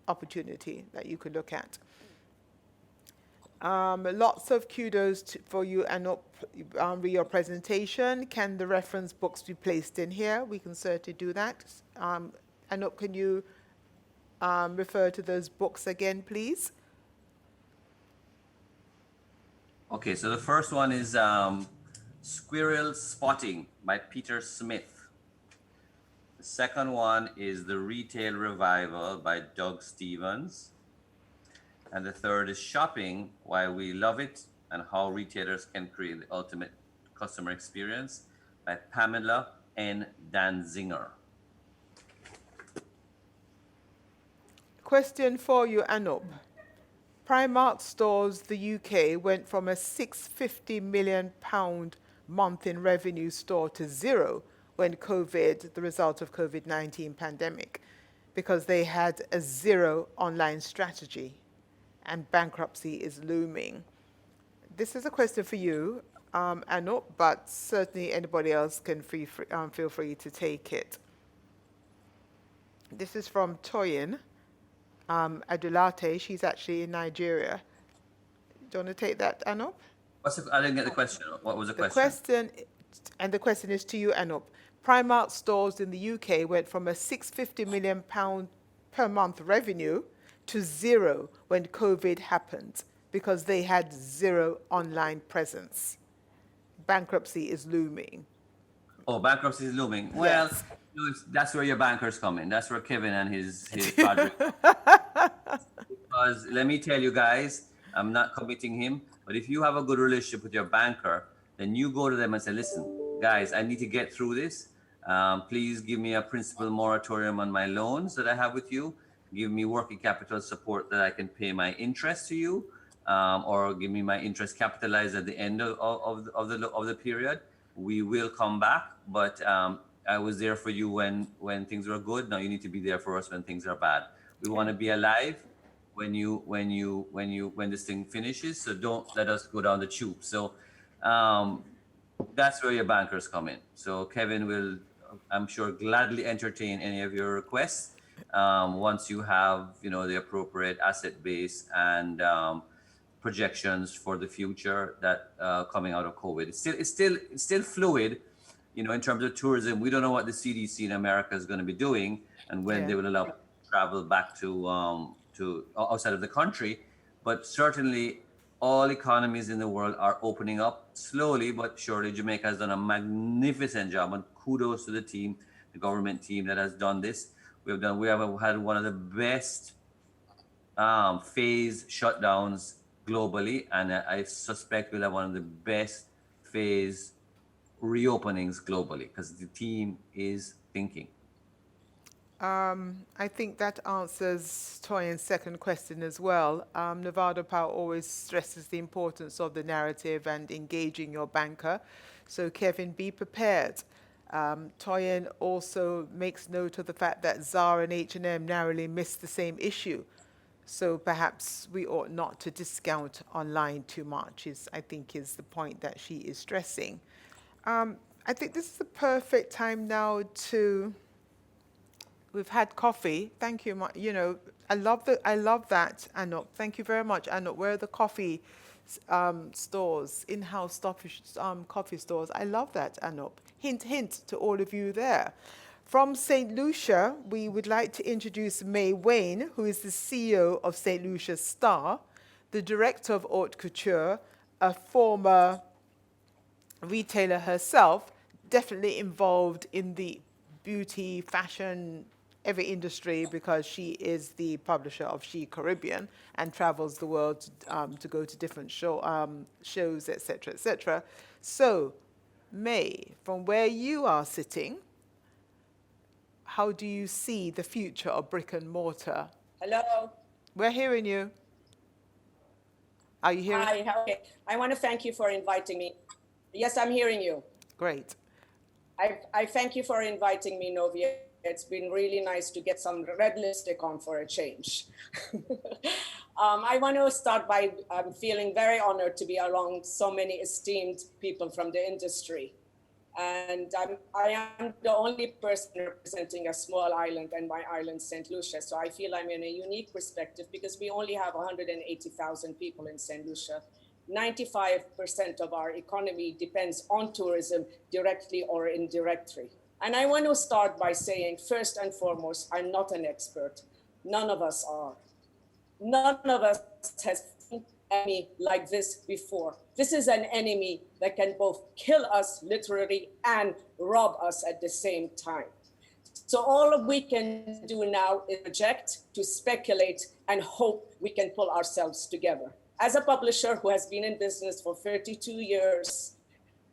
opportunity that you could look at. Lots of kudos for you, Anup, with your presentation. Can the reference books be placed in here? We can certainly do that. Anup, can you refer to those books again, please? Okay, so the first one is Squirrel Spotting by Peter Smith. The second one is The Retail Revival by Doug Stevens. And the third is Shopping, Why We Love It and How Retailers Can Create the Ultimate Customer Experience by Pamela N. Danzinger. question for you, Anup. Primark stores, the UK, went from a £650 million month in revenue store to zero when COVID, the result of COVID-19 pandemic, because they had a zero online strategy and bankruptcy is looming. This is a question for you, Anup, but certainly anybody else can feel free to take it. This is from Toyin Adulate. She's actually in Nigeria. Do you want to take that, Anup? I didn't get the question. What was the The question? the question is to you, Anup. Primark stores in the UK went from a £650 million per month revenue to zero when COVID happened because they had zero online presence. Bankruptcy is looming. Oh, bankruptcy is looming. Well, Yes. that's where your bankers come in. That's where Kevin and his project. Because let me tell you guys, I'm not committing him, but if you have a good relationship with your banker, then you go to them and say, listen, guys, I need to get through this. Please give me a principal moratorium on my loans that I have with you. Give me working capital support that I can pay my interest to you, or give me my interest capitalized at the end of the period. We will come back, but I was there for you when things were good. Now you need to be there for us when things are bad. We want to be alive when this thing finishes. So don't let us go down the tube. So that's where your bankers come in. So Kevin will, I'm sure, gladly entertain any of your requests once you have the appropriate asset base and projections for the future that coming out of COVID. It's still fluid, in terms of tourism. We don't know what the CDC in America is going to be doing and when they will allow travel back to outside of the country. But certainly all economies in the world are opening up slowly but surely. Jamaica has done a magnificent job, and kudos to the team, the government team that has done this. We have had one of the best phase shutdowns globally, and I suspect we'll have one of the best phase reopenings globally because the team is thinking. I think that answers Toyin's second question as well. Nevada Power always stresses the importance of the narrative and engaging your banker. So Kevin, be prepared. Toyin also makes note of the fact that Zara and H&M narrowly missed the same issue. So perhaps we ought not to discount online too much, I think is the point that she is stressing. I think this is the perfect time now to... We've had coffee. Thank you. I love that, Anup. Thank you very much, Anup. Where are the coffee stores, in-house coffee stores? I love that, Anup. Hint, hint to all of you there. From St. Lucia, we would like to introduce May Wayne, who is the CEO of St. Lucia Star, the director of Haute Couture, a former retailer herself, definitely involved in the beauty, fashion, every industry, because she is the publisher of She Caribbean and travels the world to go to different shows, etc., etc. So, May, from where you are sitting, how do you see the future of brick and mortar? Hello. We're hearing you. Are you hearing? Hi. Okay. I want to thank you for inviting me. Yes, I'm hearing you. Great. I thank you for inviting me, Novia. It's been really nice to get some red lipstick on for a change. I want to start by feeling very honored to be along so many esteemed people from the industry. And I am the only person representing a small island, and my island, St. Lucia. So I feel I'm in a unique perspective because we only have 180,000 people in St. Lucia. 95% of our economy depends on tourism, directly or indirectly. And I want to start by saying, first and foremost, I'm not an expert. None of us are. None of us has seen an enemy like this before. This is an enemy that can both kill us literally and rob us at the same time. So all we can do now is project, to speculate, and hope we can pull ourselves together. As a publisher who has been in business for 32 years,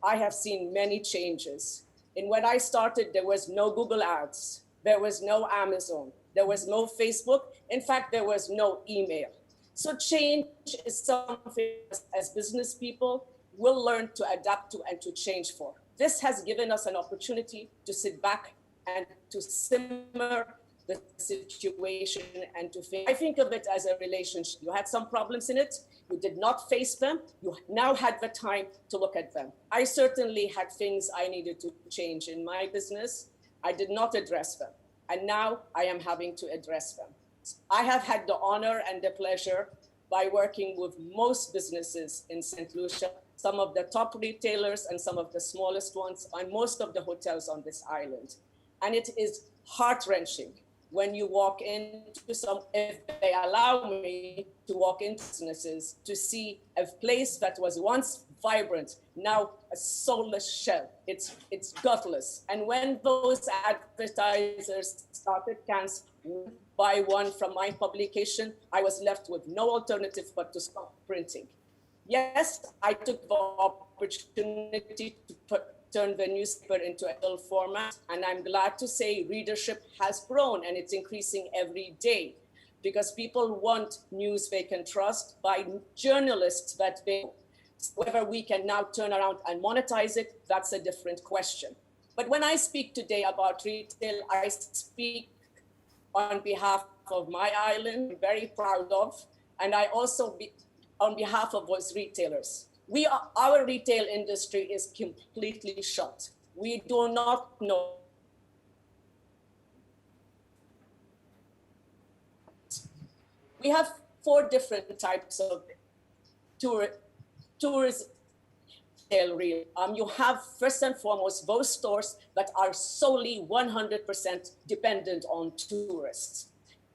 I have seen many changes. And when I started, there was no Google Ads. There was no Amazon. There was no Facebook. In fact, there was no email. So change is something as business people will learn to adapt to and to change for. This has given us an opportunity to sit back and to simmer the situation and to think. I think of it as a relationship. You had some problems in it, you did not face them, you now had the time to look at them. I certainly had things I needed to change in my business. I did not address them. And now I am having to address them. I have had the honor and the pleasure by working with most businesses in St. Lucia, some of the top retailers and some of the smallest ones, and most of the hotels on this island. And it is heart-wrenching when you walk into some, if they allow me to walk into businesses, to see a place that was once vibrant, now a soulless shell. It's gutless. And when those advertisers started canceling buy one from my publication, I was left with no alternative but to stop printing. Yes, I took the opportunity to turn the newspaper into a digital format, and I'm glad to say readership has grown and it's increasing every day because people want news they can trust by journalists that they know. Whether we can now turn around and monetize it, that's a different question. But when I speak today about retail, I speak on behalf of my island, I'm very proud of, and I also on behalf of those retailers. Our retail industry is completely shut. We do not know. We have 4 different types of tourism. You have first and foremost those stores that are solely 100% dependent on tourists.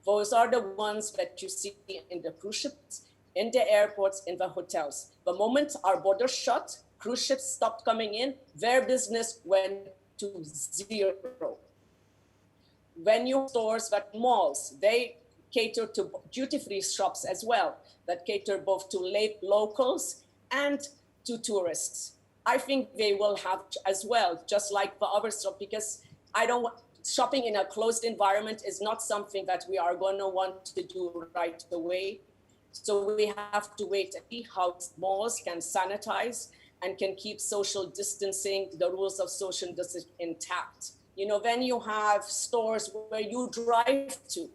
Those are the ones that you see in the cruise ships, in the airports, in the hotels. The moment our borders shut, cruise ships stopped coming in, their business went to zero. Venue stores, that malls, they cater to duty-free shops as well, that cater both to locals and to tourists. I think they will have as well, just like the other stuff, because shopping in a closed environment is not something that we are going to want to do right away. So we have to wait and see how malls can sanitize and can keep social distancing, the rules of social distancing intact. Then you have stores where you drive to,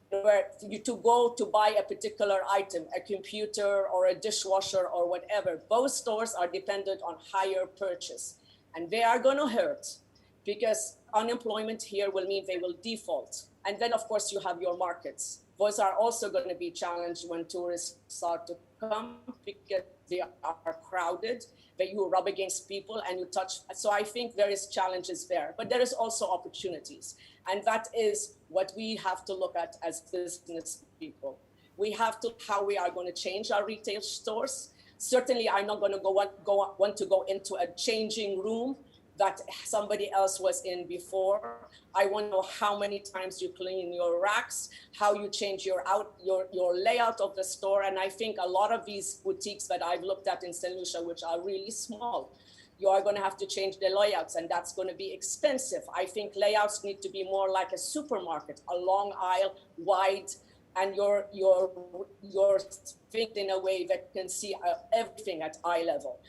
where you to go to buy a particular item, a computer or a dishwasher or whatever. Those stores are dependent on higher purchase, and they are going to hurt because unemployment here will mean they will default. And then, of course, you have your markets. Those are also going to be challenged when tourists start to come because they are crowded, that you rub against people and you touch. So I think there is challenges there, but there is also opportunities. And that is what we have to look at as business people. We have to how we are going to change our retail stores. Certainly, I'm not going to want to go into a changing room that somebody else was in before. I want to know how many times you clean your racks, how you change your layout of the store. And I think a lot of these boutiques that I've looked at in St. Lucia, which are really small, you are going to have to change the layouts, and that's going to be expensive. I think layouts need to be more like a supermarket, a long aisle, wide, and you're thinking in a way that can see everything at eye level.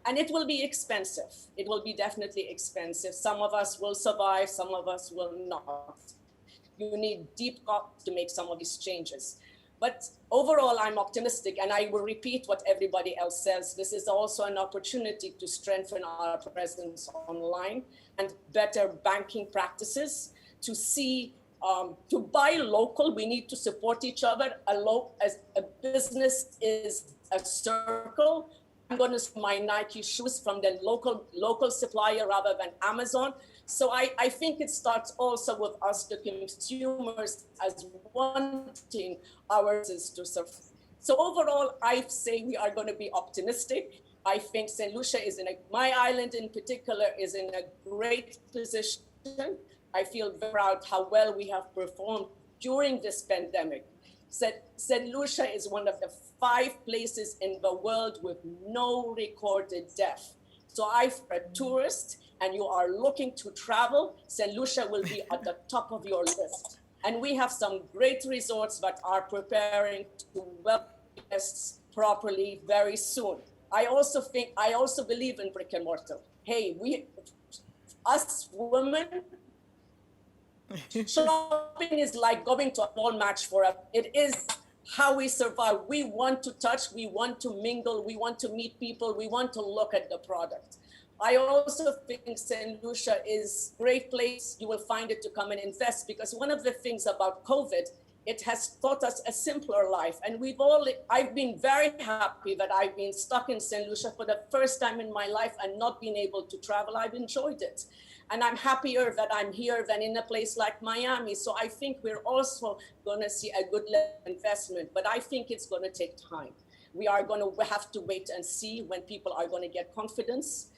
And it will be expensive. It will be definitely expensive. Some of us will survive, some of us will not. You need deep thought to make some of these changes. But overall, I'm optimistic, and I will repeat what everybody else says. This is also an opportunity to strengthen our presence online and better banking practices, to see, to buy local. We need to support each other. As a business is a circle. I'm going to see my Nike shoes from the local supplier rather than Amazon. So I think it starts also with us, the consumers, as wanting our business to survive. So overall, I say we are going to be optimistic. I think St. Lucia my island in particular, is in a great position. I feel very proud how well we have performed during this pandemic. St. Lucia is one of the 5 places in the world with no recorded death. So if you're a tourist and you are looking to travel, St. Lucia will be at the top of your list. And we have some great resorts that are preparing to welcome guests properly very soon. I also believe in brick and mortar. Hey, us women, shopping is like going to a ball match for us. It is how we survive. We want to touch, we want to mingle, we want to meet people, we want to look at the product. I also think St. Lucia is a great place. You will find it to come and invest, because one of the things about COVID, it has taught us a simpler life. And I've been very happy that I've been stuck in St. Lucia for the first time in my life and not been able to travel. I've enjoyed it. And I'm happier that I'm here than in a place like Miami. So I think we're also gonna see a good level of investment, but I think it's gonna take time. We have to wait and see when people are gonna get confidence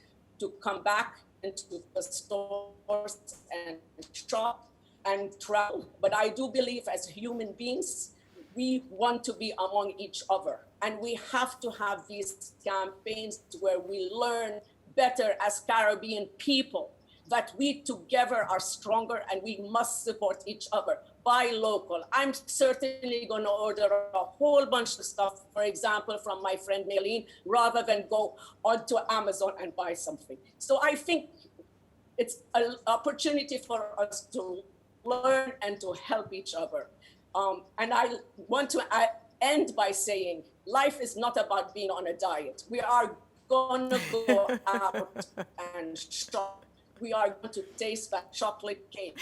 to come back into the stores and shop and travel. But I do believe as human beings, we want to be among each other. And we have to have these campaigns where we learn better as Caribbean people, that we together are stronger and we must support each other. Buy local. I'm certainly going to order a whole bunch of stuff, for example, from my friend Maylene, rather than go onto Amazon and buy something. So I think it's an opportunity for us to learn and to help each other. And I want to end by saying, life is not about being on a diet. We are going to go out and shop. We are going to taste that chocolate cake.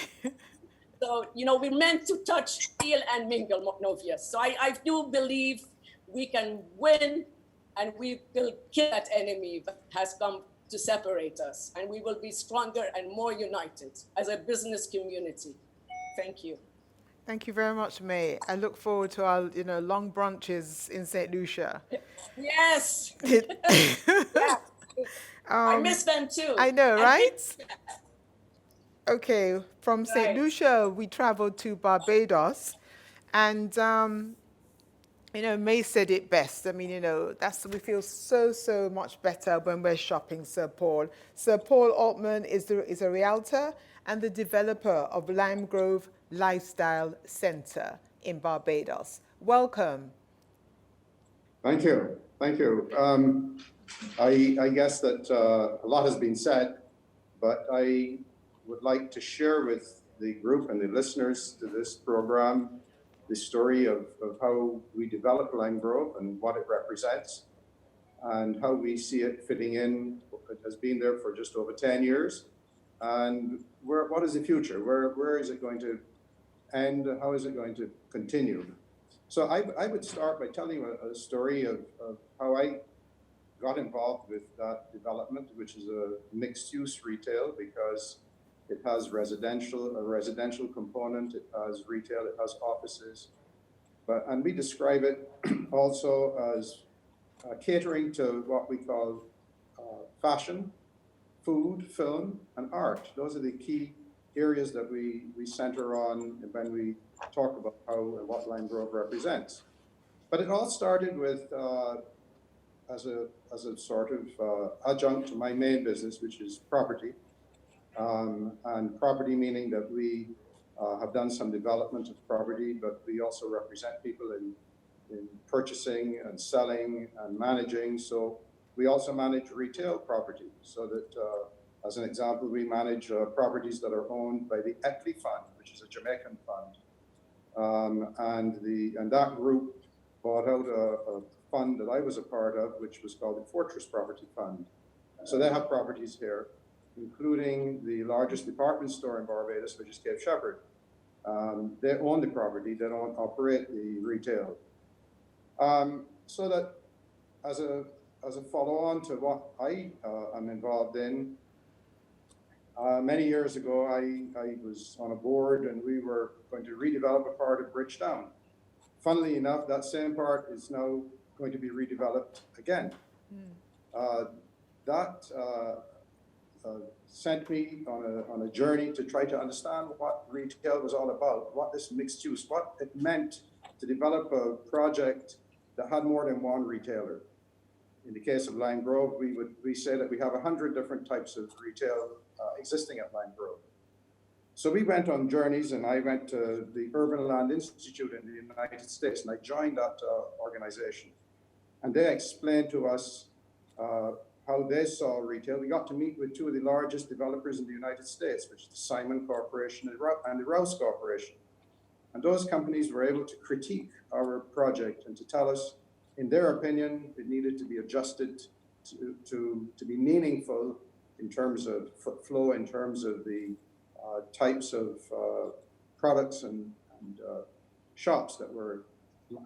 So, we're meant to touch, feel, and mingle, Novia. So I do believe we can win, and we will kill that enemy that has come to separate us. And we will be stronger and more united as a business community. Thank you. Thank you very much, May. I look forward to our, long brunches in St. Lucia. Yes. Yeah. I miss them too. I know, right? Okay, from St. Right. Lucia, we traveled to Barbados, and May said it best. I mean, we feel so much better when we're shopping, Sir Paul. Sir Paul Altman is a realtor and the developer of Lime Grove Lifestyle Center in Barbados. Welcome. Thank you. I guess that a lot has been said, but I would like to share with the group and the listeners to this program the story of how we developed Lime Grove and what it represents, and how we see it fitting in. It has been there for just over 10 years. And what is the future? Where is it going to end? How is it going to continue? So I would start by telling you a story of how I got involved with that development, which is a mixed-use retail, because it has a residential component, it has retail, it has offices. And we describe it also as catering to what we call fashion, food, film, and art. Those are the key areas that we center on when we talk about how and what Lime Grove represents. But it all started with as a sort of adjunct to my main business, which is property. And property meaning that we have done some development of property, but we also represent people in purchasing and selling and managing. So we also manage retail property, so that as an example, we manage properties that are owned by the Etley Fund, which is a Jamaican fund. And that group bought out a fund that I was a part of, which was called the Fortress Property Fund. So they have properties here, including the largest department store in Barbados, which is Cape Shepherd. They own the property, they don't operate the retail. So that as a follow-on to what I am involved in, many years ago, I was on a board and we were going to redevelop a part of Bridgetown. Funnily enough, that same part is now going to be redeveloped again. That sent me on a journey to try to understand what retail was all about, what this mixed use, what it meant to develop a project that had more than one retailer. In the case of Lime Grove, we say that we have 100 different types of retail existing at Lime Grove. So we went on journeys, and I went to the Urban Land Institute in the United States, and I joined that organization. And they explained to us how they saw retail. We got to meet with two of the largest developers in the United States, which is the Simon Corporation and the Rouse Corporation. And those companies were able to critique our project and to tell us, in their opinion, it needed to be adjusted to be meaningful in terms of foot flow, in terms of the types of products and shops that were,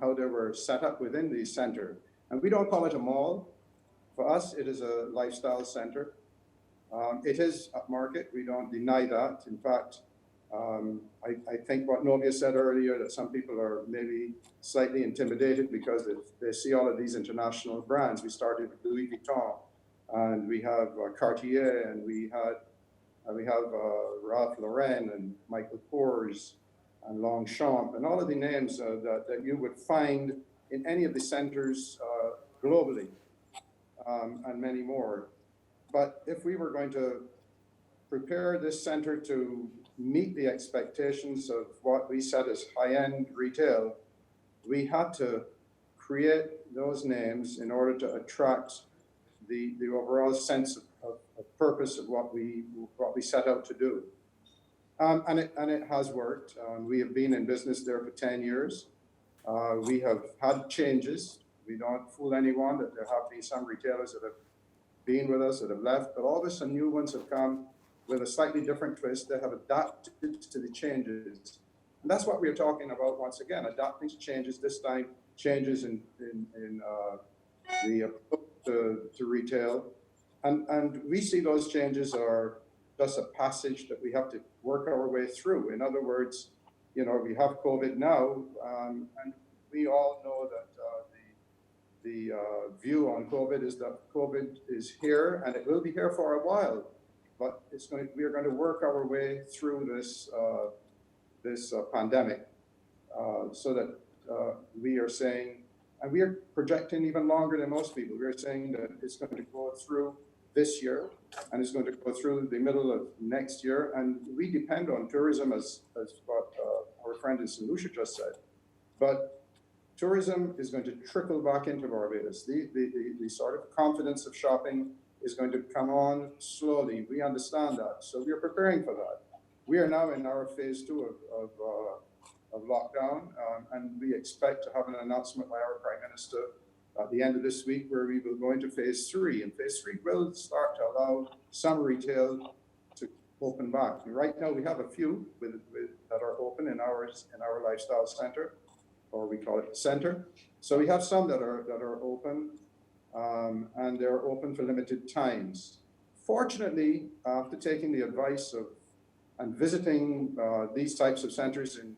how they were set up within the center. And we don't call it a mall. For us, it is a lifestyle center. It is upmarket, we don't deny that. In fact, I think what Novia said earlier, that some people are maybe slightly intimidated because they see all of these international brands. We started with Louis Vuitton, and we have Cartier, and we have Ralph Lauren and Michael Kors and Longchamp, and all of the names that you would find in any of the centers globally, and many more. But if we were going to prepare this center to meet the expectations of what we set as high-end retail, we had to create those names in order to attract the overall sense of purpose of what we set out to do. And it has worked. We have been in business there for 10 years. We have had changes. We don't fool anyone that there have been some retailers that have been with us that have left, but all of us and new ones have come with a slightly different twist. They have adapted to the changes. And that's what we're talking about once again, adapting to changes, this time changes in the approach to retail. And we see those changes are just a passage that we have to work our way through. In other words, we have COVID now, and we all know that the view on COVID is that COVID is here, and it will be here for a while. But we are going to work our way through this pandemic, so that we are saying, and we are projecting even longer than most people. We are saying that it's going to go through this year, and it's going to go through the middle of next year. And we depend on tourism, as what our friend in St. Lucia just said. But tourism is going to trickle back into Barbados. The sort of confidence of shopping is going to come on slowly. We understand that. So we are preparing for that. We are now in our phase 2 of lockdown, and we expect to have an announcement by our Prime Minister at the end of this week where we will go into phase 3. And phase 3 will start to allow some retail to open back. And right now we have a few that are open in our lifestyle center, or we call it the center. So we have some that are open, and they're open for limited times. Fortunately, after taking the advice of and visiting these types of centers in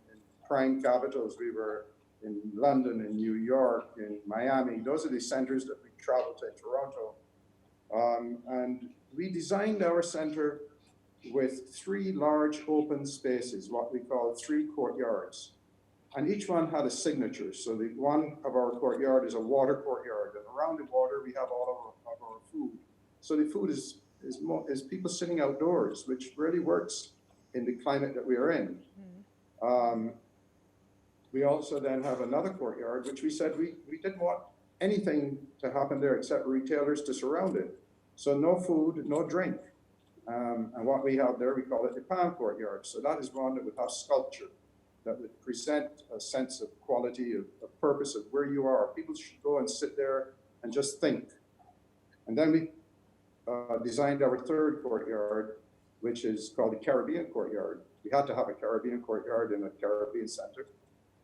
prime capitals, we were in London, in New York, in Miami. Those are the centers that we traveled to, Toronto. And we designed our center with 3 large open spaces, what we call 3 courtyards. And each one had a signature. So the one of our courtyard is a water courtyard, and around the water we have all of our food. So the food is people sitting outdoors, which really works in the climate that we are in. We also then have another courtyard, which we said we didn't want anything to happen there except retailers to surround it. So no food, no drink. And what we have there, we call it the palm courtyard. So that is one that would have sculpture, that would present a sense of quality, of purpose, of where you are. People should go and sit there and just think. And then we designed our 3rd courtyard, which is called the Caribbean courtyard. We had to have a Caribbean courtyard in a Caribbean center.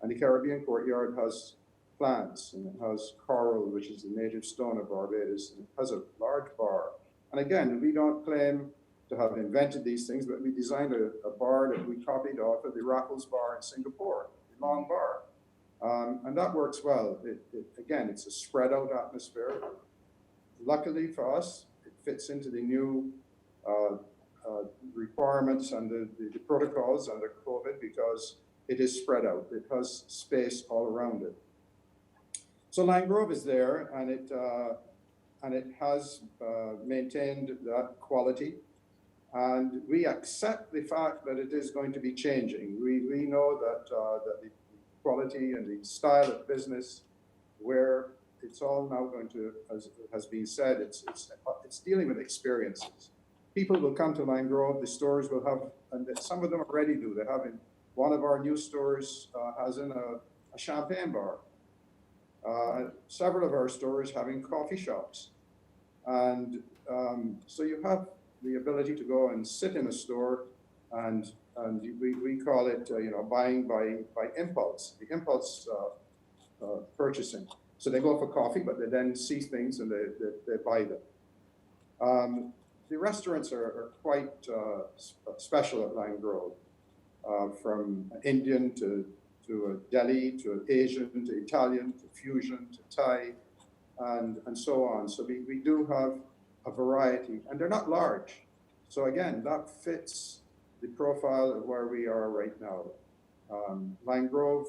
And the Caribbean courtyard has plants, and it has coral, which is the native stone of Barbados, and it has a large bar. And again, we don't claim to have invented these things, but we designed a bar that we copied off of the Raffles bar in Singapore, the long bar. And that works well. Again, it's a spread out atmosphere. Luckily for us, it fits into the new requirements and the protocols under COVID, because it is spread out. It has space all around it. So Lime Grove is there, and it has maintained that quality. And we accept the fact that it is going to be changing. We know that, that the quality and the style of business, where it's all now going to, as has been said, it's dealing with experiences. People will come to Lime Grove, the stores will have, and some of them already do, they have in one of our new stores has in a champagne bar. Several of our stores having coffee shops. And so you have the ability to go and sit in a store and we call it, you know, buying by impulse, the impulse purchasing. So they go for coffee, but they then see things and they buy them. The restaurants are quite special at Lime Grove, from Indian to a Delhi, to Asian, to Italian, to fusion, to Thai, and so on. So we do have a variety, and they're not large. So again, that fits the profile of where we are right now. Lime Grove,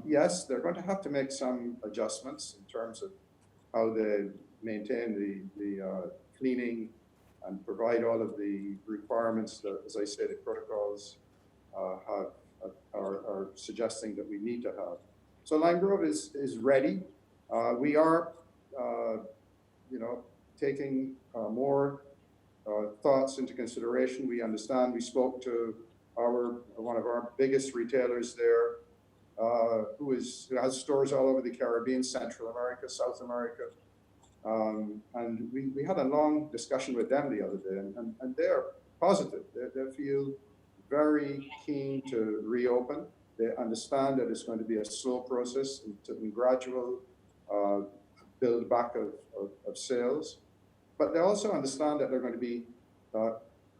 yes, they're going to have to make some adjustments in terms of how they maintain the cleaning and provide all of the requirements that, as I say, the protocols are suggesting that we need to have. So Lime Grove is ready. We are, you know, taking more thoughts into consideration. We understand. We spoke to one of our biggest retailers there, who has stores all over the Caribbean, Central America, South America. And we had a long discussion with them the other day, and they're positive. They feel very keen to reopen. They understand that it's going to be a slow process and gradual build back of sales. But they also understand that there are going to be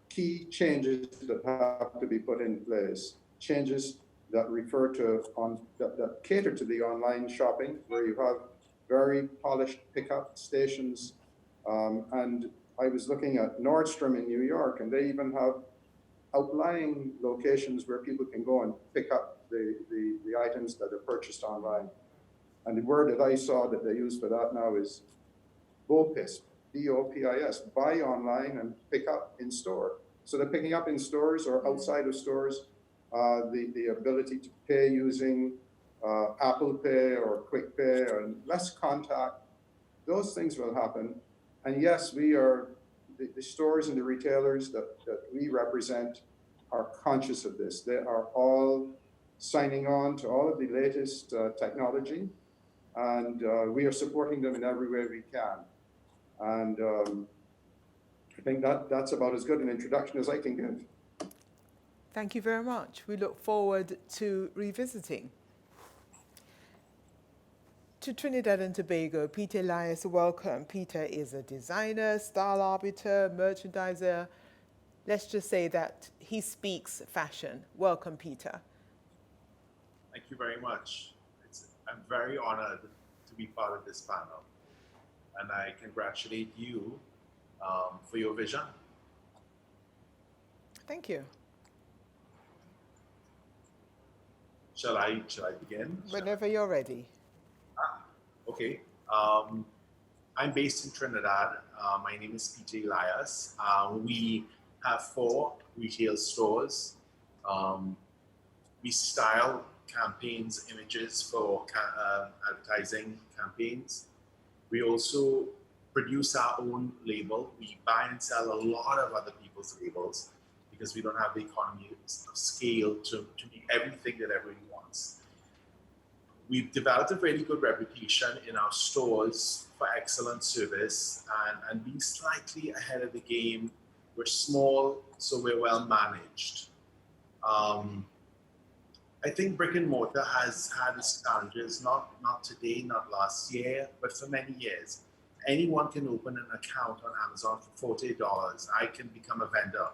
key changes that have to be put in place, changes that refer to, that cater to the online shopping, where you have very polished pickup stations. And I was looking at Nordstrom in New York, and they even have outlying locations where people can go and pick up the items that are purchased online. And the word that I saw that they use for that now is BOPIS, B-O-P-I-S, buy online and pick up in store. So they're picking up in stores or outside of stores, the ability to pay using Apple Pay or Quick Pay and less contact. Those things will happen. And yes, we are, the stores and the retailers that we represent are conscious of this. They are all signing on to all of the latest technology, and we are supporting them in every way we can. And I think that's about as good an introduction as I can give. Thank you very much. We look forward to revisiting. To Trinidad and Tobago, Peter Elias, welcome. Peter is a designer, style arbiter, merchandiser. Let's just say that he speaks fashion. Welcome, Peter. Thank you very much. I'm very honored to be part of this panel. And I congratulate you for your vision. Thank you. Shall I begin? Whenever you're ready. Okay. I'm based in Trinidad. My name is Peter Elias. We have 4 retail stores. We style campaigns, images for advertising campaigns. We also produce our own label. We buy and sell a lot of other people's labels because we don't have the economy of scale to make everything that everybody wants. We've developed a really good reputation in our stores for excellent service and being slightly ahead of the game. We're small, so we're well managed. I think brick and mortar has had its challenges, not today, not last year, but for many years. Anyone can open an account on Amazon for $40. I can become a vendor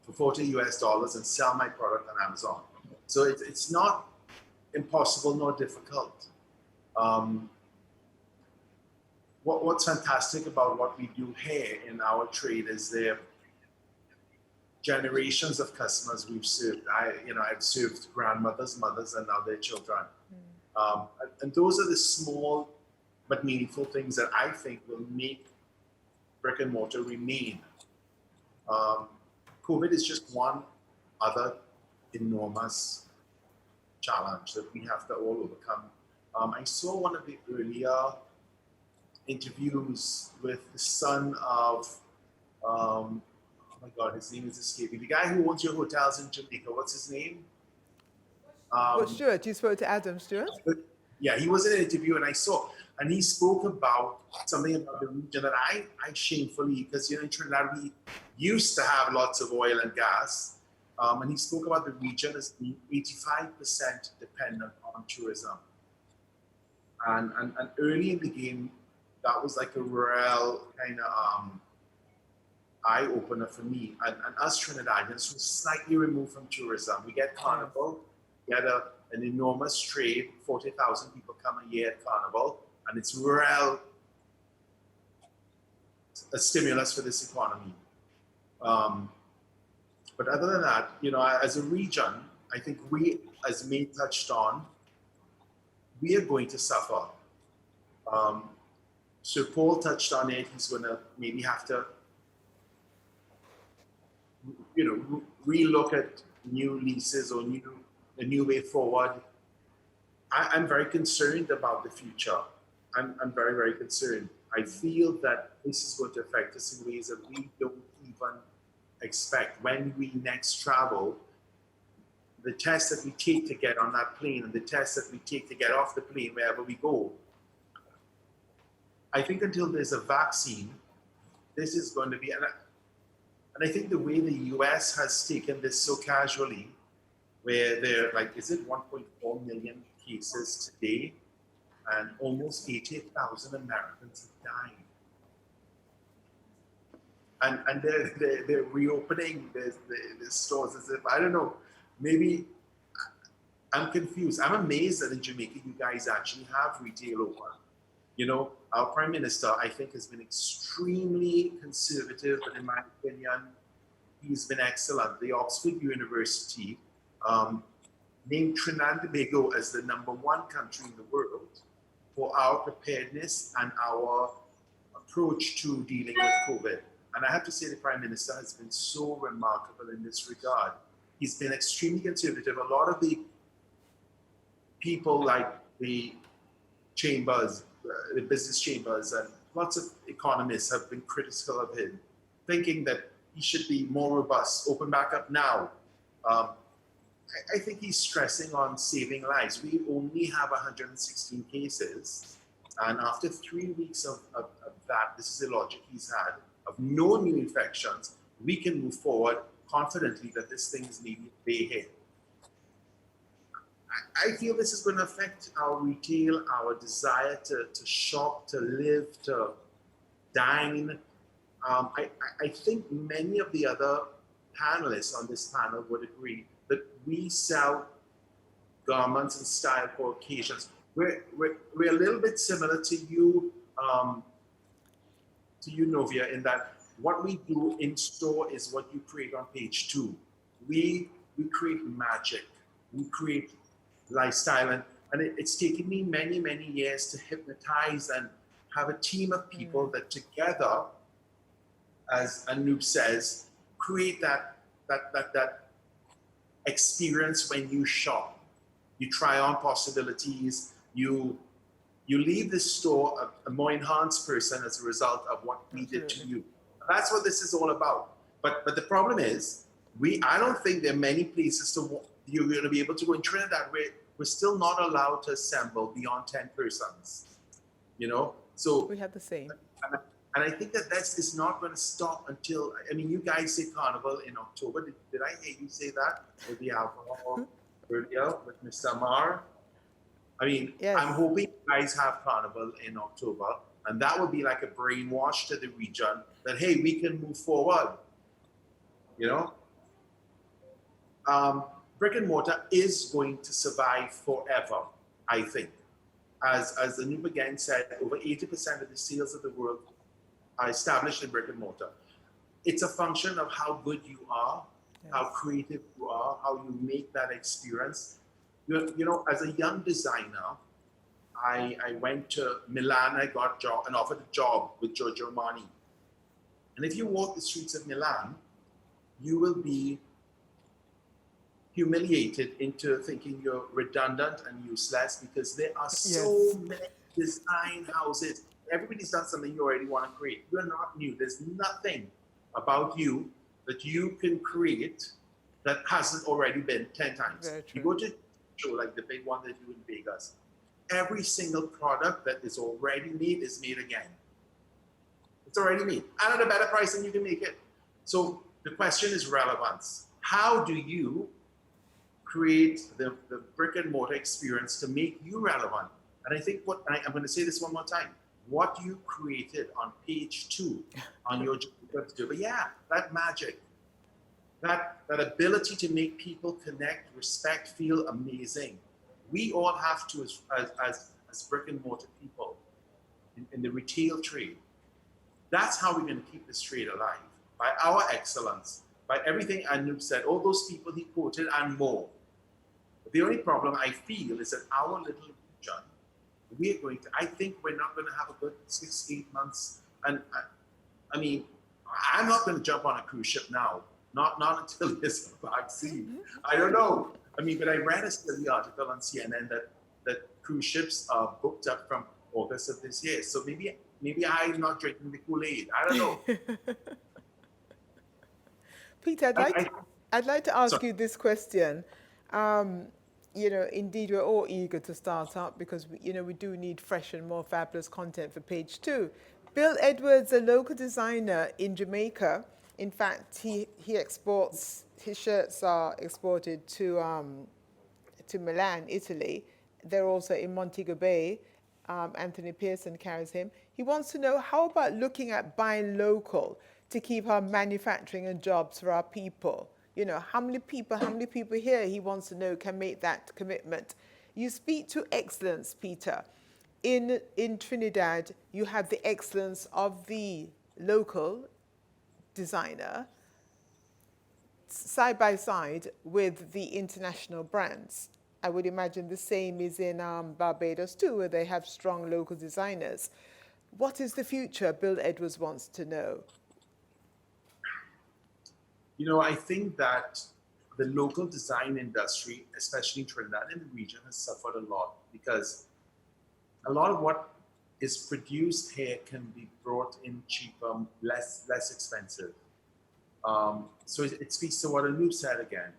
for $40 US and sell my product on Amazon. So it's not impossible nor difficult. What's fantastic about what we do here in our trade is there generations of customers we've served. I've served grandmothers, mothers, and now their children. And those are the small but meaningful things that I think will make brick and mortar remain. COVID is just one other enormous challenge that we have to all overcome. I saw one of the earlier interviews with the son of, oh my God, his name is escaping. The guy who owns your hotels in Jamaica, what's his name? But Stuart, you spoke to Adam Stuart? Yeah, he was in an interview and I saw, and he spoke about something about the region that I shamefully, because in Trinidad we used to have lots of oil and gas, and he spoke about the region as being 85% dependent on tourism. And early in the game, that was like a real kind of eye opener for me. And us Trinidadians were slightly removed from tourism. We get Carnival, we had an enormous trade, 40,000 people come a year at Carnival, and it's real a stimulus for this economy. But other than that, you know, as a region, I think we, as May touched on, we are going to suffer. So Paul touched on it. He's going to maybe have to, you know, relook at new leases or a new way forward. I'm very concerned about the future. I'm very, very concerned. I feel that this is going to affect us in ways that we don't even expect. When we next travel, the tests that we take to get on that plane and the tests that we take to get off the plane wherever we go, I think until there's a vaccine, this is going to be, and I think the way the US has taken this so casually, where they're like, is it 1.4 million cases today? And almost 80,000 Americans have died. And they're reopening the stores as if, I don't know, maybe I'm confused. I'm amazed that in Jamaica, you guys actually have retail open. You know, our Prime Minister, I think, has been extremely conservative, but in my opinion, he's been excellent. The Oxford University named Trinidad and Tobago as the #1 country in the world for our preparedness and our approach to dealing with COVID. And I have to say the Prime Minister has been so remarkable in this regard. He's been extremely conservative. A lot of the people like the chambers, the business chambers, and lots of economists have been critical of him, thinking that he should be more robust, open back up now. I think he's stressing on saving lives. We only have 116 cases. And after 3 weeks of that, this is the logic he's had, of no new infections, we can move forward confidently that this thing is maybe a day ahead. I feel this is going to affect our retail, our desire to shop, to live, to dine. I think many of the other panelists on this panel would agree that we sell garments and style for occasions. We're a little bit similar to you, Novia, in that what we do in store is what you create on page 2. We create magic, we create lifestyle, and it's taken me many, many years to hypnotize and have a team of people that together, as Anoop says, create that experience when you shop. You try on possibilities, you leave the store a more enhanced person as a result of what we did to you. That's what this is all about. But the problem is, I don't think there are many places you're going to be able to go in Trinidad where we're still not allowed to assemble beyond 10 persons. You know, so we have the same. And I think that is not going to stop until, I mean, you guys say Carnival in October. Did I hear you say that with the alcohol earlier with Mr. Amar? I mean, yes. I'm hoping you guys have Carnival in October, and that would be like a brainwash to the region that, hey, we can move forward, you know? Brick and mortar is going to survive forever, I think. As Anoop again said, over 80% of the sales of the world are established in brick and mortar. It's a function of how good you are, yes. How creative you are, how you make that experience. You know, as a young designer, I went to Milan, I got an offered a job with Giorgio Armani. And if you walk the streets of Milan, you will be humiliated into thinking you're redundant and useless because there are so many design houses. Everybody's done something you already want to create. You're not new. There's nothing about you that you can create that hasn't already been 10 times. You go to a show like the big one they do in Vegas, every single product that is already made is made again. It's already made and at a better price than you can make it. So the question is relevance. How do you create the brick and mortar experience to make you relevant? And I think I'm going to say this one more time. What you created on page 2 on your but yeah, that magic, that ability to make people connect, respect, feel amazing. We all have to, as brick and mortar people in the retail trade. That's how we're going to keep this trade alive, by our excellence, by everything Anoop said, all those people he quoted and more. The only problem I feel is that our little region, I think we're not going to have a good 6-8 months. And I mean, I'm not going to jump on a cruise ship now, not until there's a vaccine. I don't know. I mean, but I read a silly article on CNN that cruise ships are booked up from August of this year. So maybe I'm not drinking the Kool-Aid. I don't know. Peter, I'd like to ask you this question. You know, indeed, we're all eager to start up because, we do need fresh and more fabulous content for page 2. Bill Edwards, a local designer in Jamaica. In fact, he exports, his shirts are exported to Milan, Italy. They're also in Montego Bay. Anthony Pearson carries him. He wants to know, how about looking at buying local to keep our manufacturing and jobs for our people? You know, how many people here, he wants to know, can make that commitment? You speak to excellence, Peter. In Trinidad, you have the excellence of the local designer side by side with the international brands. I would imagine the same is in Barbados too, where they have strong local designers. What is the future, Bill Edwards wants to know? You know, I think that the local design industry, especially in Trinidad and the region, has suffered a lot because a lot of what is produced here can be brought in cheaper, less expensive. So it speaks to what Anoop said again.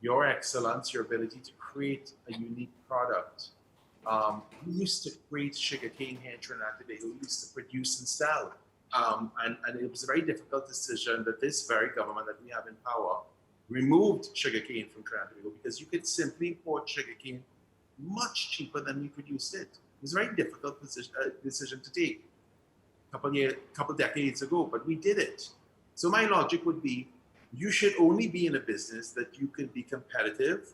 Your excellence, your ability to create a unique product. We used to create sugarcane here in Trinidad and Tobago. We used to produce and sell. And it was a very difficult decision that this very government that we have in power removed sugarcane from Trinidad and Tobago because you could simply import sugarcane much cheaper than we produced it. It was a very difficult decision to take a couple decades ago, but we did it. So my logic would be, you should only be in a business that you can be competitive,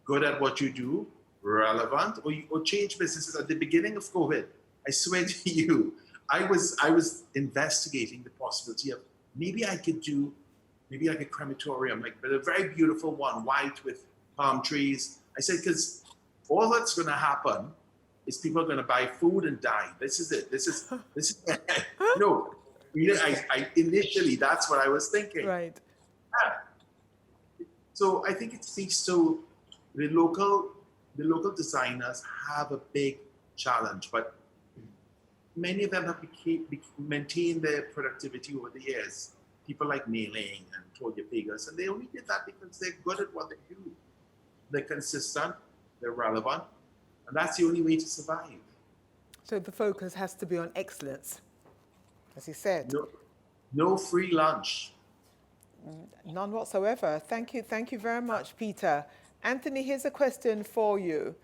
good at what you do, relevant, or change businesses. At the beginning of COVID, I swear to you, I was investigating the possibility of maybe I could do like a crematorium, but a very beautiful one, white with palm trees. I said, because all that's going to happen is people are going to buy food and die. This is it. This is no. I initially, that's what I was thinking. Right. Yeah. So I think it speaks to the local designers have a big challenge, but many of them have maintained their productivity over the years. People like Mailing and Toya Pegas, and they only did that because they're good at what they do. They're consistent, they're relevant, and that's the only way to survive. So the focus has to be on excellence, as he said. No free lunch. None whatsoever. Thank you very much, Peter. Anthony, here's a question for you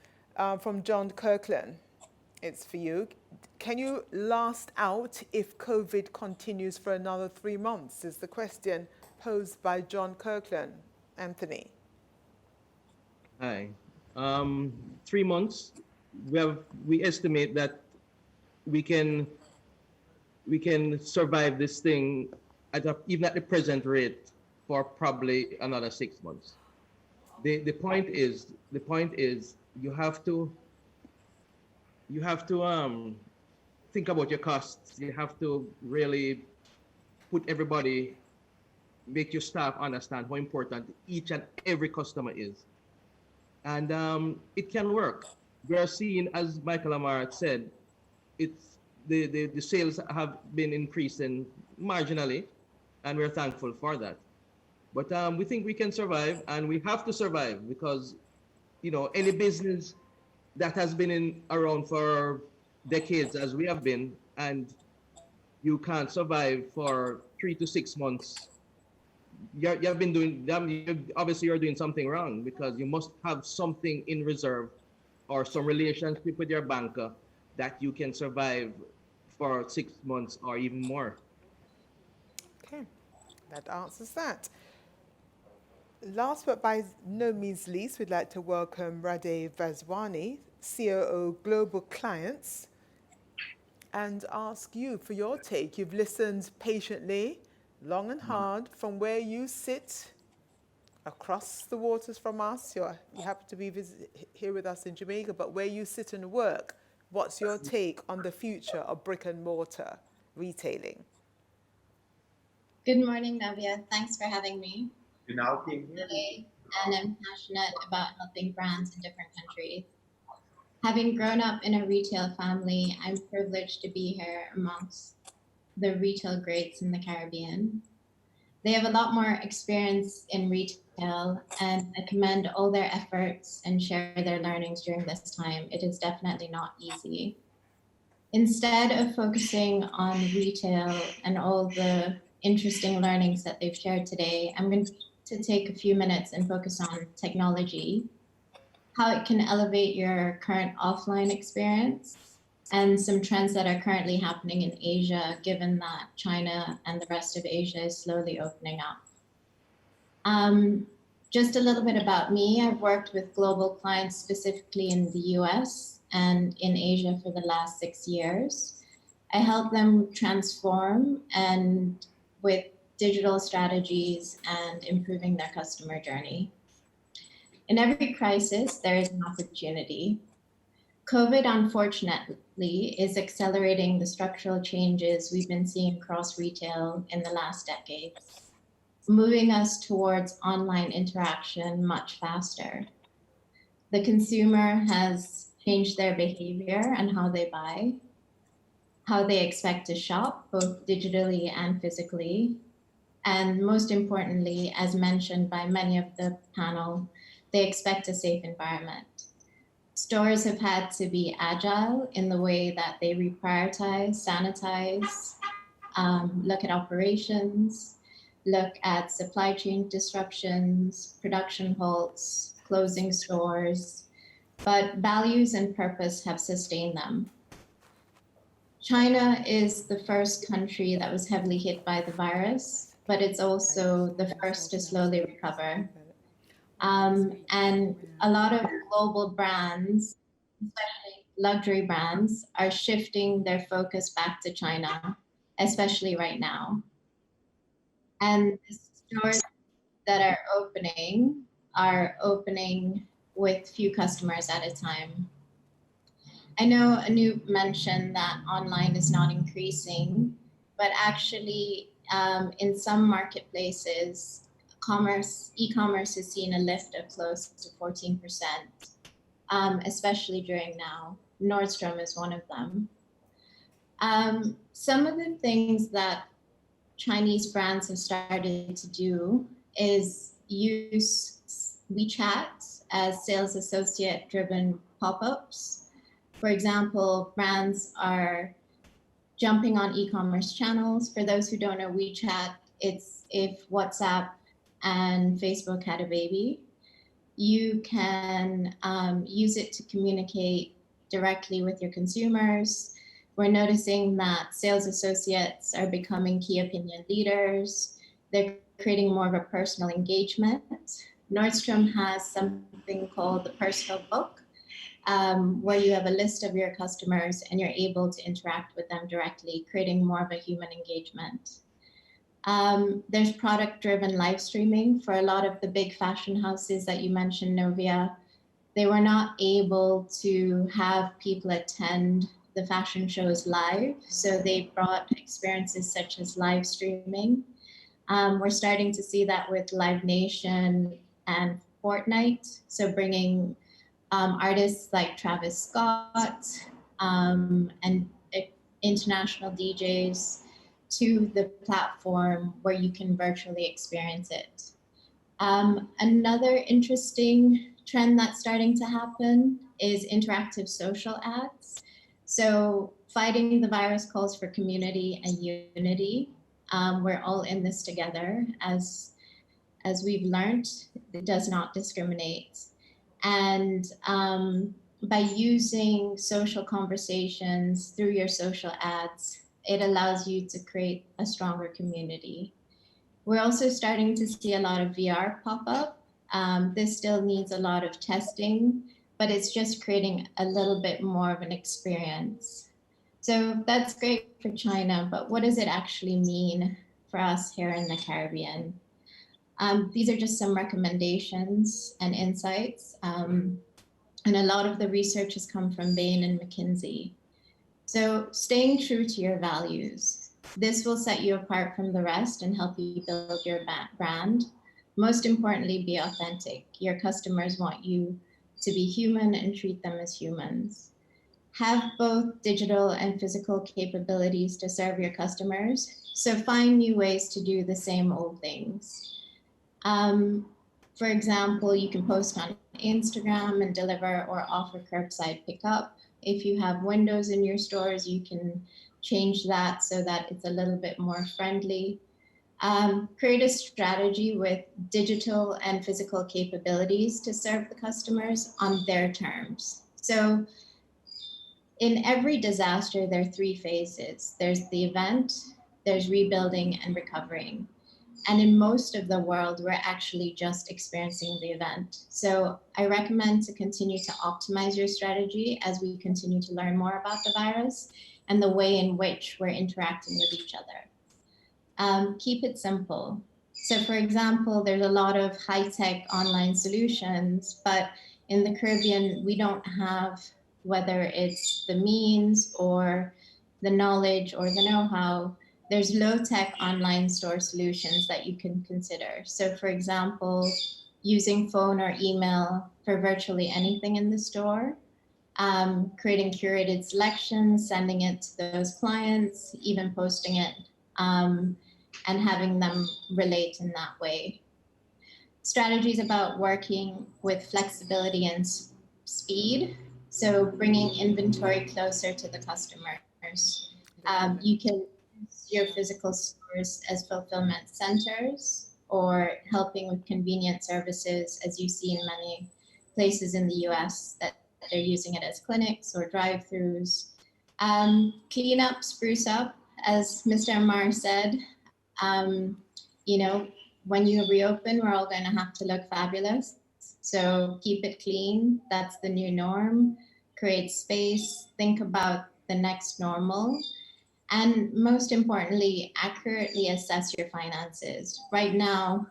from John Kirkland. It's for you. Can you last out if COVID continues for another 3 months? Is the question posed by John Kirkland. Anthony. Hi. 3 months. We estimate that we can survive this thing even at the present rate for probably another 6 months. The point is you have to think about your costs. You have to really put everybody make your staff understand how important each and every customer is. And it can work. We are seeing, as Michael Amar said, it's the sales have been increasing marginally, and we're thankful for that. But we think we can survive, and we have to survive because any business that has been around for decades, as we have been, and you can't survive for 3 to 6 months. You've been doing, obviously you're doing something wrong because you must have something in reserve or some relationship with your banker that you can survive for 6 months or even more. Okay, that answers that. Last but by no means least, we'd like to welcome Radhe Vaswani, COO Global Clients, and ask you for your take. You've listened patiently, long and hard, from where you sit across the waters from us. You happen to be here with us in Jamaica, but where you sit and work, what's your take on the future of brick and mortar retailing? Good morning, Navia. Thanks for having me. You now can hear me. And I'm passionate about helping brands in different countries. Having grown up in a retail family, I'm privileged to be here amongst the retail greats in the Caribbean. They have a lot more experience in retail, and I commend all their efforts and share their learnings during this time. It is definitely not easy. Instead of focusing on retail and all the interesting learnings that they've shared today, I'm going to take a few minutes and focus on technology, how it can elevate your current offline experience, and some trends that are currently happening in Asia, given that China and the rest of Asia is slowly opening up. Just a little bit about me. I've worked with global clients specifically in the US and in Asia for the last 6 years. I help them transform and with digital strategies and improving their customer journey. In every crisis, there is an opportunity. COVID, unfortunately, is accelerating the structural changes we've been seeing across retail in the last decade, moving us towards online interaction much faster. The consumer has changed their behavior and how they buy, how they expect to shop, both digitally and physically. And most importantly, as mentioned by many of the panel, they expect a safe environment. Stores have had to be agile in the way that they reprioritize, sanitize, look at operations, look at supply chain disruptions, production halts, closing stores, but values and purpose have sustained them. China is the first country that was heavily hit by the virus, but it's also the first to slowly recover. And a lot of global brands, especially luxury brands, are shifting their focus back to China, especially right now. And the stores that are opening with few customers at a time. I know Anoop mentioned that online is not increasing, but actually in some marketplaces, e-commerce has seen a lift of close to 14%, especially during now. Nordstrom is one of them. Some of the things that Chinese brands have started to do is use WeChat as sales associate driven pop-ups. For example, brands are jumping on e-commerce channels. For those who don't know WeChat, it's if WhatsApp and Facebook had a baby. You can use it to communicate directly with your consumers. We're noticing that sales associates are becoming key opinion leaders. They're creating more of a personal engagement. Nordstrom has something called the personal book, where you have a list of your customers and you're able to interact with them directly, creating more of a human engagement. There's product-driven live streaming for a lot of the big fashion houses that you mentioned, Novia. They were not able to have people attend the fashion shows live, so they brought experiences such as live streaming. We're starting to see that with Live Nation and Fortnite. So bringing artists like Travis Scott and international DJs to the platform where you can virtually experience it. Another interesting trend that's starting to happen is interactive social ads. So fighting the virus calls for community and unity. We're all in this together. As we've learned, it does not discriminate. And by using social conversations through your social ads, it allows you to create a stronger community. We're also starting to see a lot of VR pop up. This still needs a lot of testing, but it's just creating a little bit more of an experience. So that's great for China, but what does it actually mean for us here in the Caribbean? These are just some recommendations and insights. And a lot of the research has come from Bain and McKinsey. So staying true to your values. This will set you apart from the rest and help you build your brand. Most importantly, be authentic. Your customers want you to be human and treat them as humans. Have both digital and physical capabilities to serve your customers. So find new ways to do the same old things. For example, you can post on Instagram and deliver or offer curbside pickup. If you have windows in your stores, you can change that so that it's a little bit more friendly. Create a strategy with digital and physical capabilities to serve the customers on their terms. So in every disaster, there are 3 phases. There's the event, there's rebuilding and recovering. And in most of the world, we're actually just experiencing the event. So I recommend to continue to optimize your strategy as we continue to learn more about the virus and the way in which we're interacting with each other. Keep it simple. So for example, there's a lot of high-tech online solutions, but in the Caribbean, we don't have, whether it's the means or the knowledge or the know-how, there's low-tech online store solutions that you can consider. So for example, using phone or email for virtually anything in the store, creating curated selections, sending it to those clients, even posting it, and having them relate in that way. Strategies about working with flexibility and speed. So bringing inventory closer to the customers. You can use your physical stores as fulfillment centers or helping with convenient services, as you see in many places in the US that they're using it as clinics or drive-throughs. Clean up, spruce up, as Mr. Amar said. You know, when you reopen, we're all going to have to look fabulous. So keep it clean. That's the new norm. Create space. Think about the next normal. And most importantly, accurately assess your finances. Right now,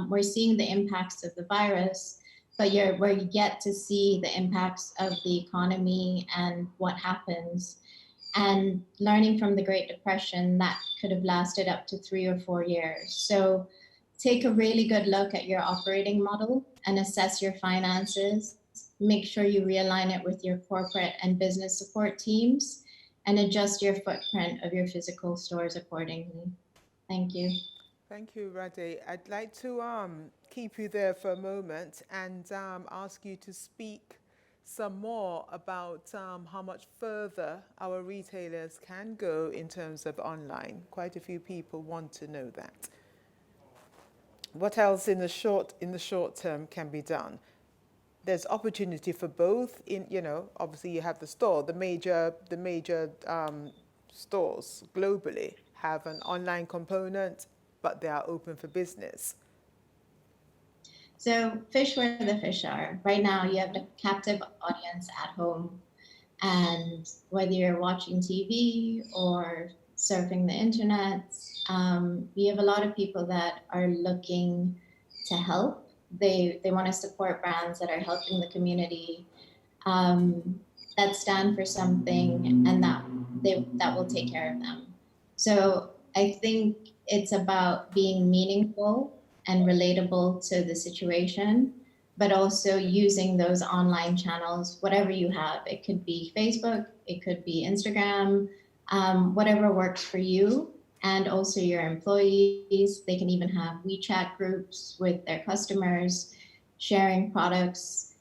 we're seeing the impacts of the virus, but we're yet to see the impacts of the economy and what happens. And learning from the Great Depression, that could have lasted up to 3 or 4 years. So take a really good look at your operating model and assess your finances. Make sure you realign it with your corporate and business support teams and adjust your footprint of your physical stores accordingly. Thank you. Thank you, Rade. I'd like to keep you there for a moment and ask you to speak some more about how much further our retailers can go in terms of online. Quite a few people want to know that. What else in the short term can be done? There's opportunity for both. Obviously you have the store. The major stores globally have an online component, but they are open for business. So fish where the fish are. Right now, you have a captive audience at home. And whether you're watching TV or surfing the internet, we have a lot of people that are looking to help. They want to support brands that are helping the community, that stand for something and that will take care of them. So I think it's about being meaningful and relatable to the situation, but also using those online channels, whatever you have. It could be Facebook, it could be Instagram, whatever works for you. And also your employees, they can even have WeChat groups with their customers, sharing products,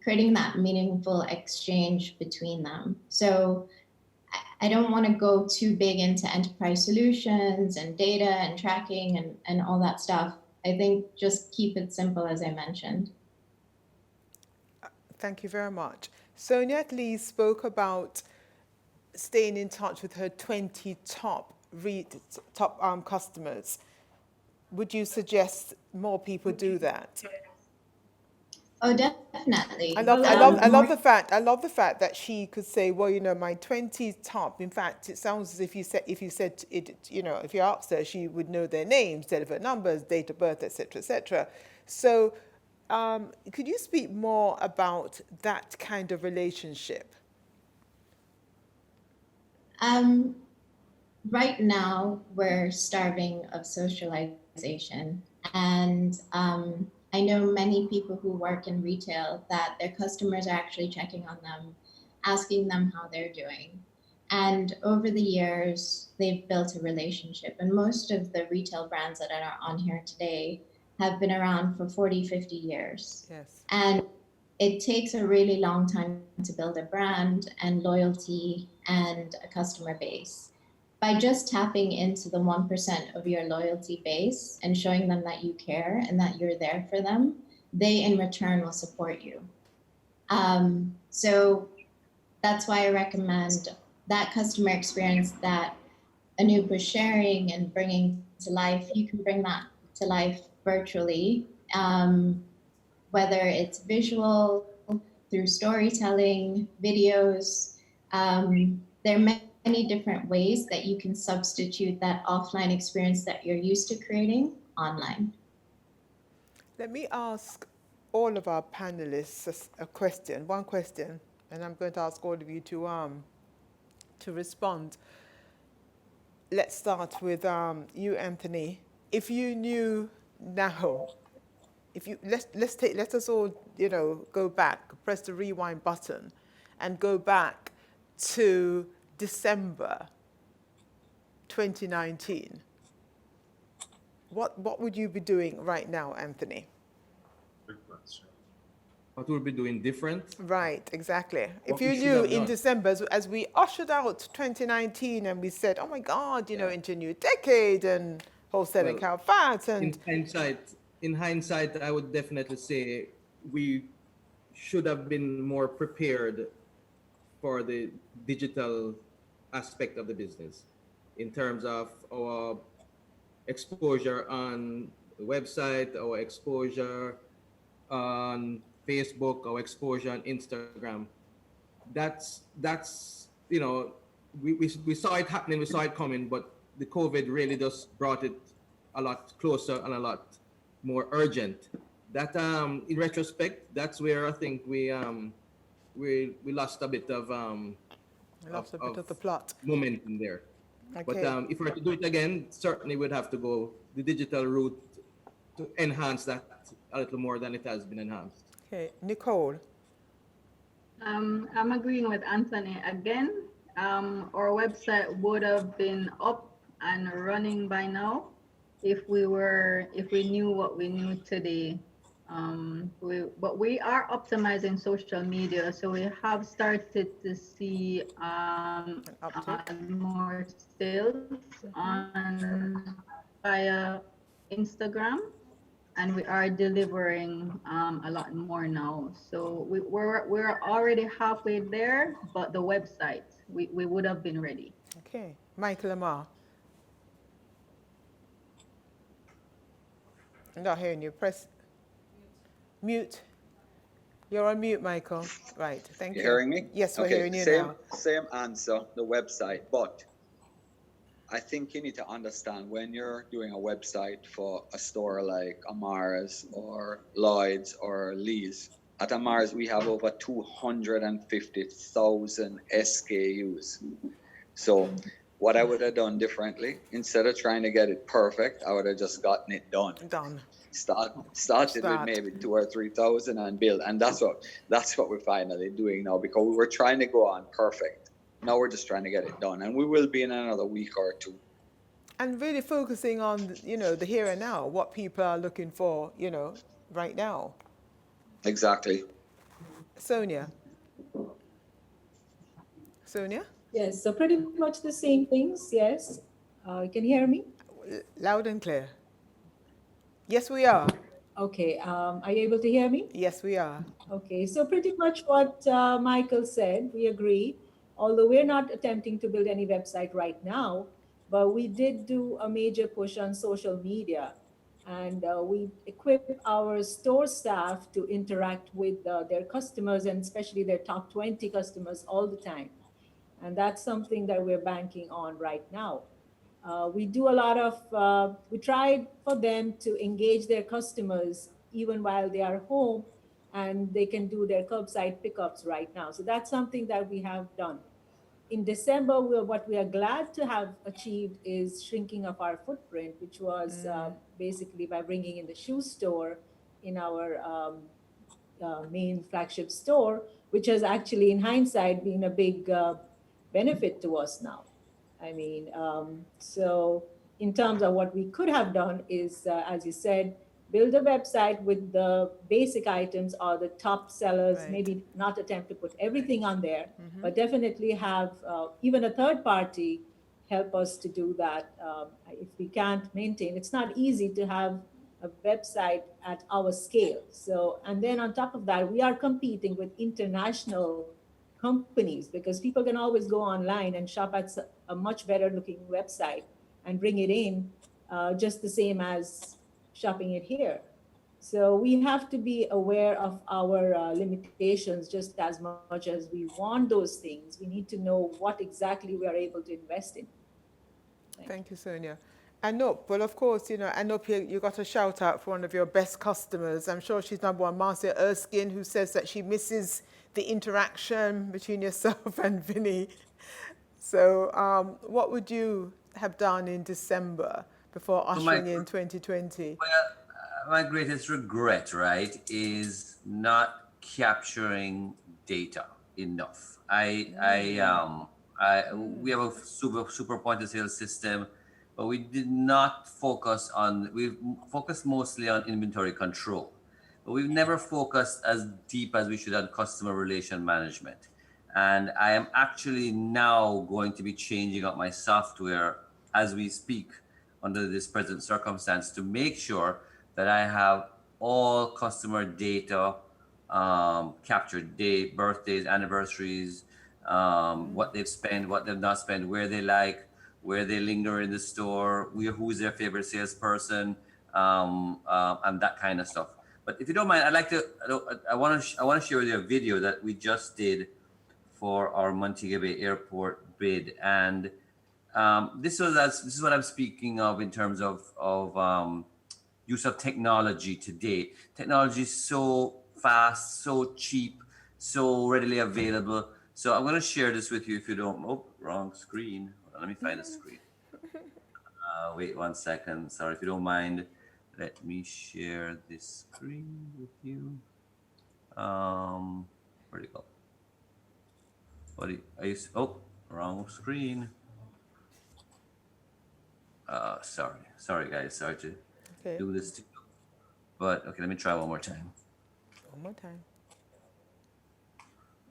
creating that meaningful exchange between them. So I don't want to go too big into enterprise solutions and data and tracking and all that stuff. I think just keep it simple, as I mentioned. Thank you very much. Sonia Lee spoke about staying in touch with her 20 top customers. Would you suggest more people do that? Oh, definitely. I love the fact that she could say, well, you know, my 20 top. In fact, it sounds as if you said it, you know, if you asked her, she would know their names, telephone numbers, date of birth, etc., etc. So, could you speak more about that kind of relationship? Right now, we're starving of socialization, and I know many people who work in retail that their customers are actually checking on them, asking them how they're doing. And over the years, they've built a relationship. And most of the retail brands that are on here today have been around for 40, 50 years. Yes. And it takes a really long time to build a brand and loyalty and a customer base. By just tapping into the 1% of your loyalty base and showing them that you care and that you're there for them, they in return will support you. So that's why I recommend that customer experience that Anoop was sharing and bringing to life. You can bring that to life virtually, whether it's visual, through storytelling, videos. There are many different ways that you can substitute that offline experience that you're used to creating online. Let me ask all of our panelists one question, and I'm going to ask all of you to respond. Let's start with you, Anthony. If you knew now, let us all, you know, go back, press the rewind button, and go back to December 2019. What would you be doing right now, Anthony? What would we be doing different? Right, exactly. If What you we should knew have in done. December, as we ushered out 2019 and we said, oh my God, you know, into a new decade and wholesale and cow fat and... In hindsight, I would definitely say we should have been more prepared for the digital aspect of the business in terms of our exposure on the website, our exposure on Facebook, our exposure on Instagram. That's you know, we saw it happening, we saw it coming, but the COVID really just brought it a lot closer and a lot more urgent. That in retrospect, that's where I think we lost a bit of the plot momentum there. Okay. But if we were to do it again, certainly we'd have to go the digital route to enhance that a little more than it has been enhanced. Okay, Nicole. I'm agreeing with Anthony again. Our website would have been up and running by now if we knew what we knew today. But we are optimizing social media, so we have started to see more sales on via Instagram, and we are delivering a lot more now. So we're already halfway there, but the website we would have been ready. Okay, Michael Lamar. I'm not hearing you. Press mute. You're on mute, Michael. Right, thank you. You hearing me? Yes, we're okay, hearing you now. Same answer, the website, but I think you need to understand when you're doing a website for a store like Amara's or Lloyd's or Lee's. At Amara's, we have over 250,000 SKUs. So what I would have done differently, instead of trying to get it perfect, I would have just gotten it done. Started with maybe 2,000 or 3,000 and build, and that's what we're finally doing now, because we were trying to go on perfect. Now we're just trying to get it done, and we will be in another week or two. And really focusing on, the here and now, what people are looking for, right now. Exactly. Sonia? Yes, so pretty much the same things, yes. Can you hear me? Loud and clear. Yes, we are. Okay, are you able to hear me? Yes, we are. Okay, so pretty much what Michael said, we agree. Although we're not attempting to build any website right now, but we did do a major push on social media. And we equip our store staff to interact with their customers, and especially their top 20 customers, all the time. And that's something that we're banking on right now. We do a lot of, we tried for them to engage their customers even while they are home, and they can do their curbside pickups right now. So that's something that we have done. In December, what we are glad to have achieved is shrinking of our footprint, which was basically by bringing in the shoe store in our main flagship store, which has actually, in hindsight, been a big benefit to us now. I mean, so in terms of what we could have done is, as you said, build a website with the basic items or the top sellers, maybe not attempt to put everything on there, but definitely have even a third party help us to do that. If we can't maintain, it's not easy to have a website at our scale. So, and then on top of that, we are competing with international companies, because people can always go online and shop at a much better looking website and bring it in just the same as shopping it here. So we have to be aware of our limitations just as much as we want those things. We need to know what exactly we are able to invest in. Thank you, Sonia. And no, but of course, I know you got a shout out for one of your best customers. I'm sure she's number one, Marcia Erskine, who says that she misses the interaction between yourself and Vinny. So what would you have done in December before ushering in 2020? Well, my greatest regret, right, is not capturing data enough. We have a super point of sale system, but we did not focus on, we've focused mostly on inventory control, but we've never focused as deep as we should on customer relation management. And I am actually now going to be changing up my software as we speak under this present circumstance to make sure that I have all customer data captured, date, birthdays, anniversaries, what they've spent, what they've not spent, where they like, where they linger in the store, who's their favorite salesperson, and that kind of stuff. But if you don't mind, I want to share with you a video that we just did for our Montego Bay Airport bid, and this is what I'm speaking of in terms of use of technology today. Technology is so fast, so cheap, so readily available. So I'm going to share this with you if you don't. Oh, wrong screen. Let me find the screen. Wait 1 second. Sorry, if you don't mind. Let me share this screen with you. Where'd it go? Oh, wrong screen. Sorry guys, sorry to do this to you. But okay, let me try one more time. One more time.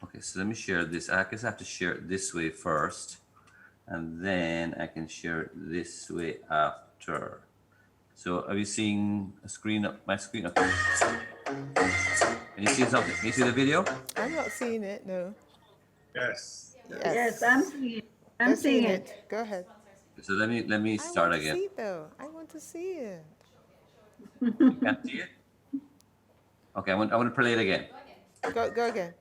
Okay, so let me share this. I guess I have to share it this way first, and then I can share it this way after. So are you seeing a screen up my screen up? Can you see something? Can you see the video? I'm not seeing it, no. Yes. Yes, I'm seeing it. I'm seeing it. Go ahead. So let me start again. I want to see it though. I want to see it. You can't see it? Okay, I want to play it again. Go again.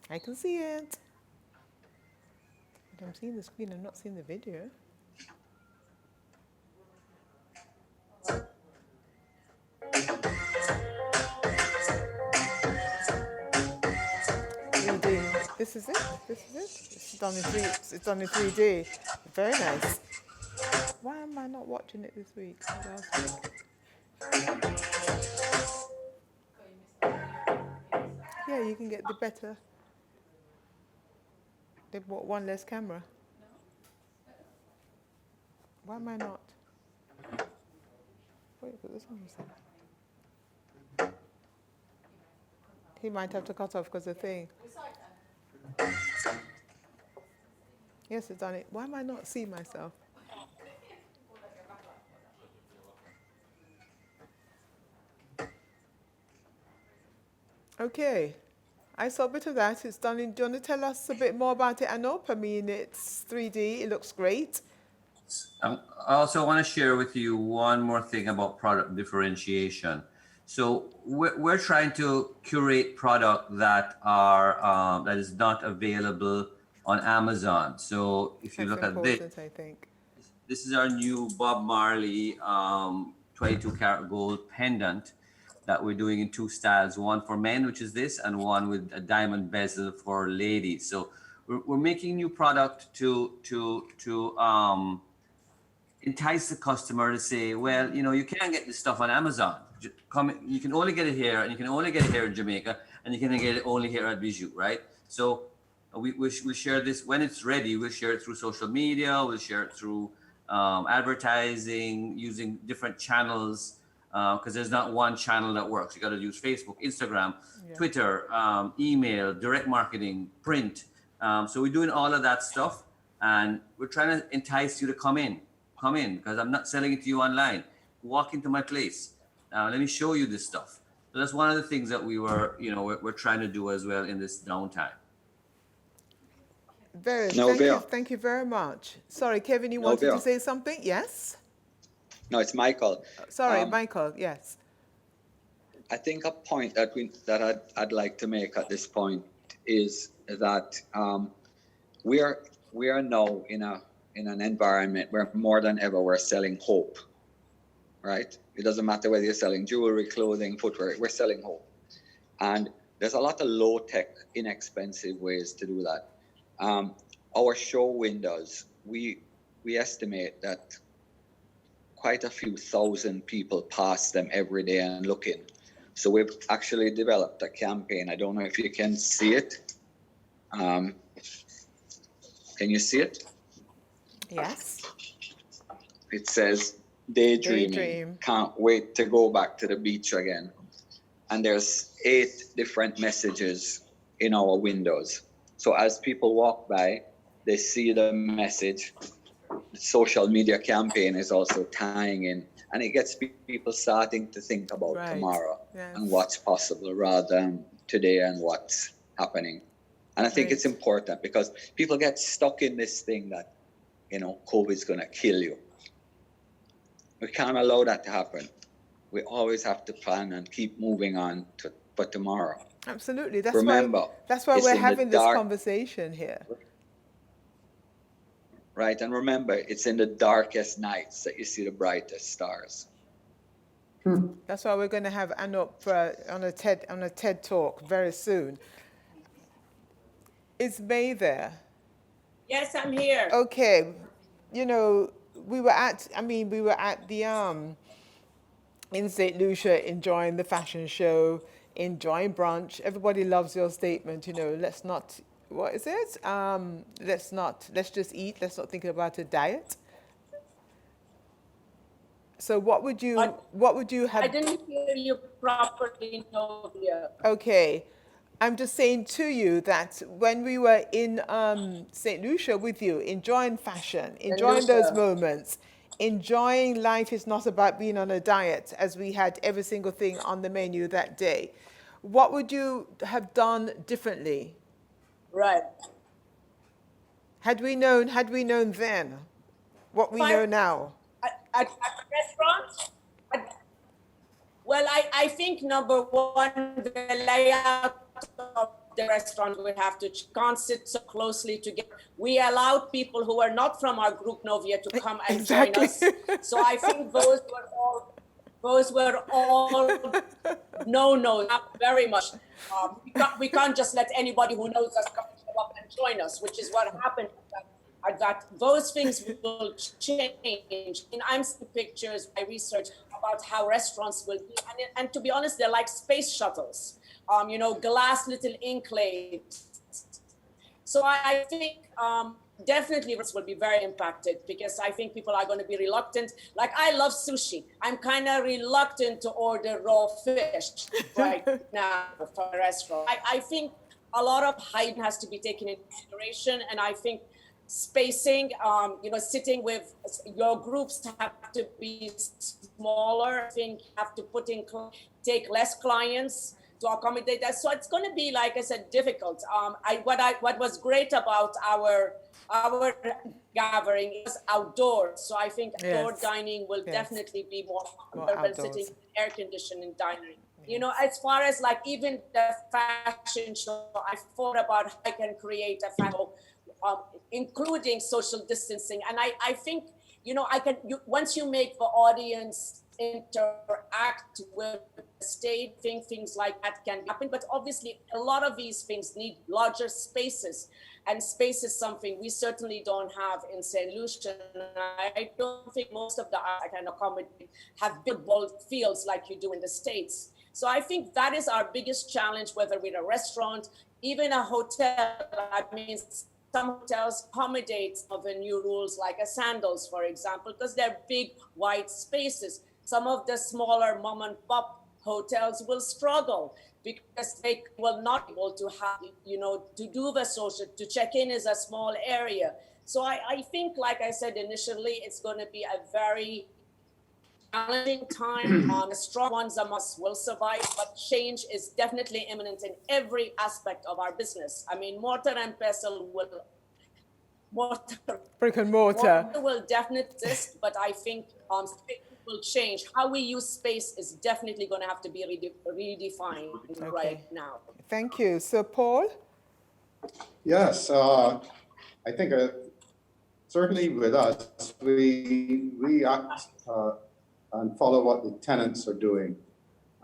I can see it. But I'm seeing the screen, I'm not seeing the video. this is it. This is it. It's done in It's done in 3D. Very nice. Why am I not watching it this week? Or last week? Yeah, you can get the better. They bought one less camera. Why am I not? Wait, put this on a second. He might have to cut off because of the thing. Yes, it's done it. Why am I not seeing myself? Okay. I saw a bit of that. It's done. Do you want to tell us a bit more about it, Anup? I mean, it's 3D. It looks great. I also want to share with you one more thing about product differentiation. So we're trying to curate product that are that is not available on Amazon. So if you That's look at this, important, I think. this is our new Bob Marley 22 karat gold pendant that we're doing in two styles, one for men, which is this, and one with a diamond bezel for ladies. So we're making new product to entice the customer to say, well, you know, you can't get this stuff on Amazon. You can only get it here, and you can only get it here in Jamaica, and you can get it only here at Bijou, right? So we share this when it's ready. We'll share it through social media. We'll share it through advertising, using different channels, because there's not one channel that works. You got to use Facebook, Instagram, Twitter, email, direct marketing, print. So we're doing all of that stuff, and we're trying to entice you to come in, because I'm not selling it to you online. Walk into my place. Let me show you this stuff. So that's one of the things that we're trying to do as well in this downtime. Thank you very much. Sorry, Kevin, you wanted to say something? Yes? No, it's Michael. Sorry, Michael, yes. I think a point that I'd like to make at this point is that we are now in an environment where more than ever we're selling hope, right? It doesn't matter whether you're selling jewelry, clothing, footwear, we're selling hope. And there's a lot of low-tech, inexpensive ways to do that. Our show windows, we estimate that quite a few thousand people pass them every day and look in. So we've actually developed a campaign. I don't know if you can see it. Can you see it? Yes. It says, Daydreaming. Can't wait to go back to the beach again. And there's 8 different messages in our windows. So as people walk by, they see the message. The social media campaign is also tying in, and it gets people starting to think about tomorrow and what's possible rather than today and what's happening. And I think it's important because people get stuck in this thing that, you know, COVID's going to kill you. We can't allow that to happen. We always have to plan and keep moving on for tomorrow. Absolutely. That's why we're having this conversation here. Right, and remember, it's in the darkest nights that you see the brightest stars. That's why we're going to have Anup on a TED Talk very soon. Is May there? Yes, I'm here. Okay. You know, we were at the in St. Lucia enjoying the fashion show, enjoying brunch. Everybody loves your statement, you know, let's not, what is it? Let's just eat. Let's not think about a diet. So what would you have? I didn't hear you properly, Novia. Okay. I'm just saying to you that when we were in St. Lucia with you, enjoying fashion, enjoying those moments, enjoying life is not about being on a diet, as we had every single thing on the menu that day. What would you have done differently? Right. Had we known then what we know now? At restaurants? Well, I think number one, the layout of the restaurant would have to can't sit so closely together. We allowed people who are not from our group Novia to come and join us. So I think those were all no, not very much. We can't just let anybody who knows us come to the up and join us, which is what happened. That those things will change. And I'm seeing pictures, my research about how restaurants will be, and to be honest, they're like space shuttles, glass little enclaves. So I think definitely this will be very impacted because I think people are going to be reluctant. Like I love sushi. I'm kind of reluctant to order raw fish right now for a restaurant. I think a lot of hygiene has to be taken into consideration, and I think spacing, sitting with your groups have to be smaller. I think you have to take less clients to accommodate that. So it's going to be, like I said, difficult. What was great about our gathering is outdoors. So I think outdoor dining will definitely be more than sitting in air conditioning dining. As far as like even the fashion show, I thought about how I can create a fashion show, including social distancing. And I think, once you make the audience interact with the state, things like that can happen. But obviously, a lot of these things need larger spaces. And space is something we certainly don't have in St. Lucia. I don't think most of the art I can accommodate have big ball fields like you do in the States. So I think that is our biggest challenge, whether we're a restaurant, even a hotel. I mean, some hotels accommodate some of the new rules, like a Sandals, for example, because they're big, wide spaces. Some of the smaller mom and pop hotels will struggle because they will not be able to have, to do the social, to check in is a small area. So I think, like I said initially, it's going to be a very challenging time. The strong ones among us will survive, but change is definitely imminent in every aspect of our business. I mean, Mortar and Pestle brick and mortar will definitely exist, but I think will change. How we use space is definitely going to have to be redefined right now. Thank you. So, Paul? Yes, I think certainly with us, we act and follow what the tenants are doing.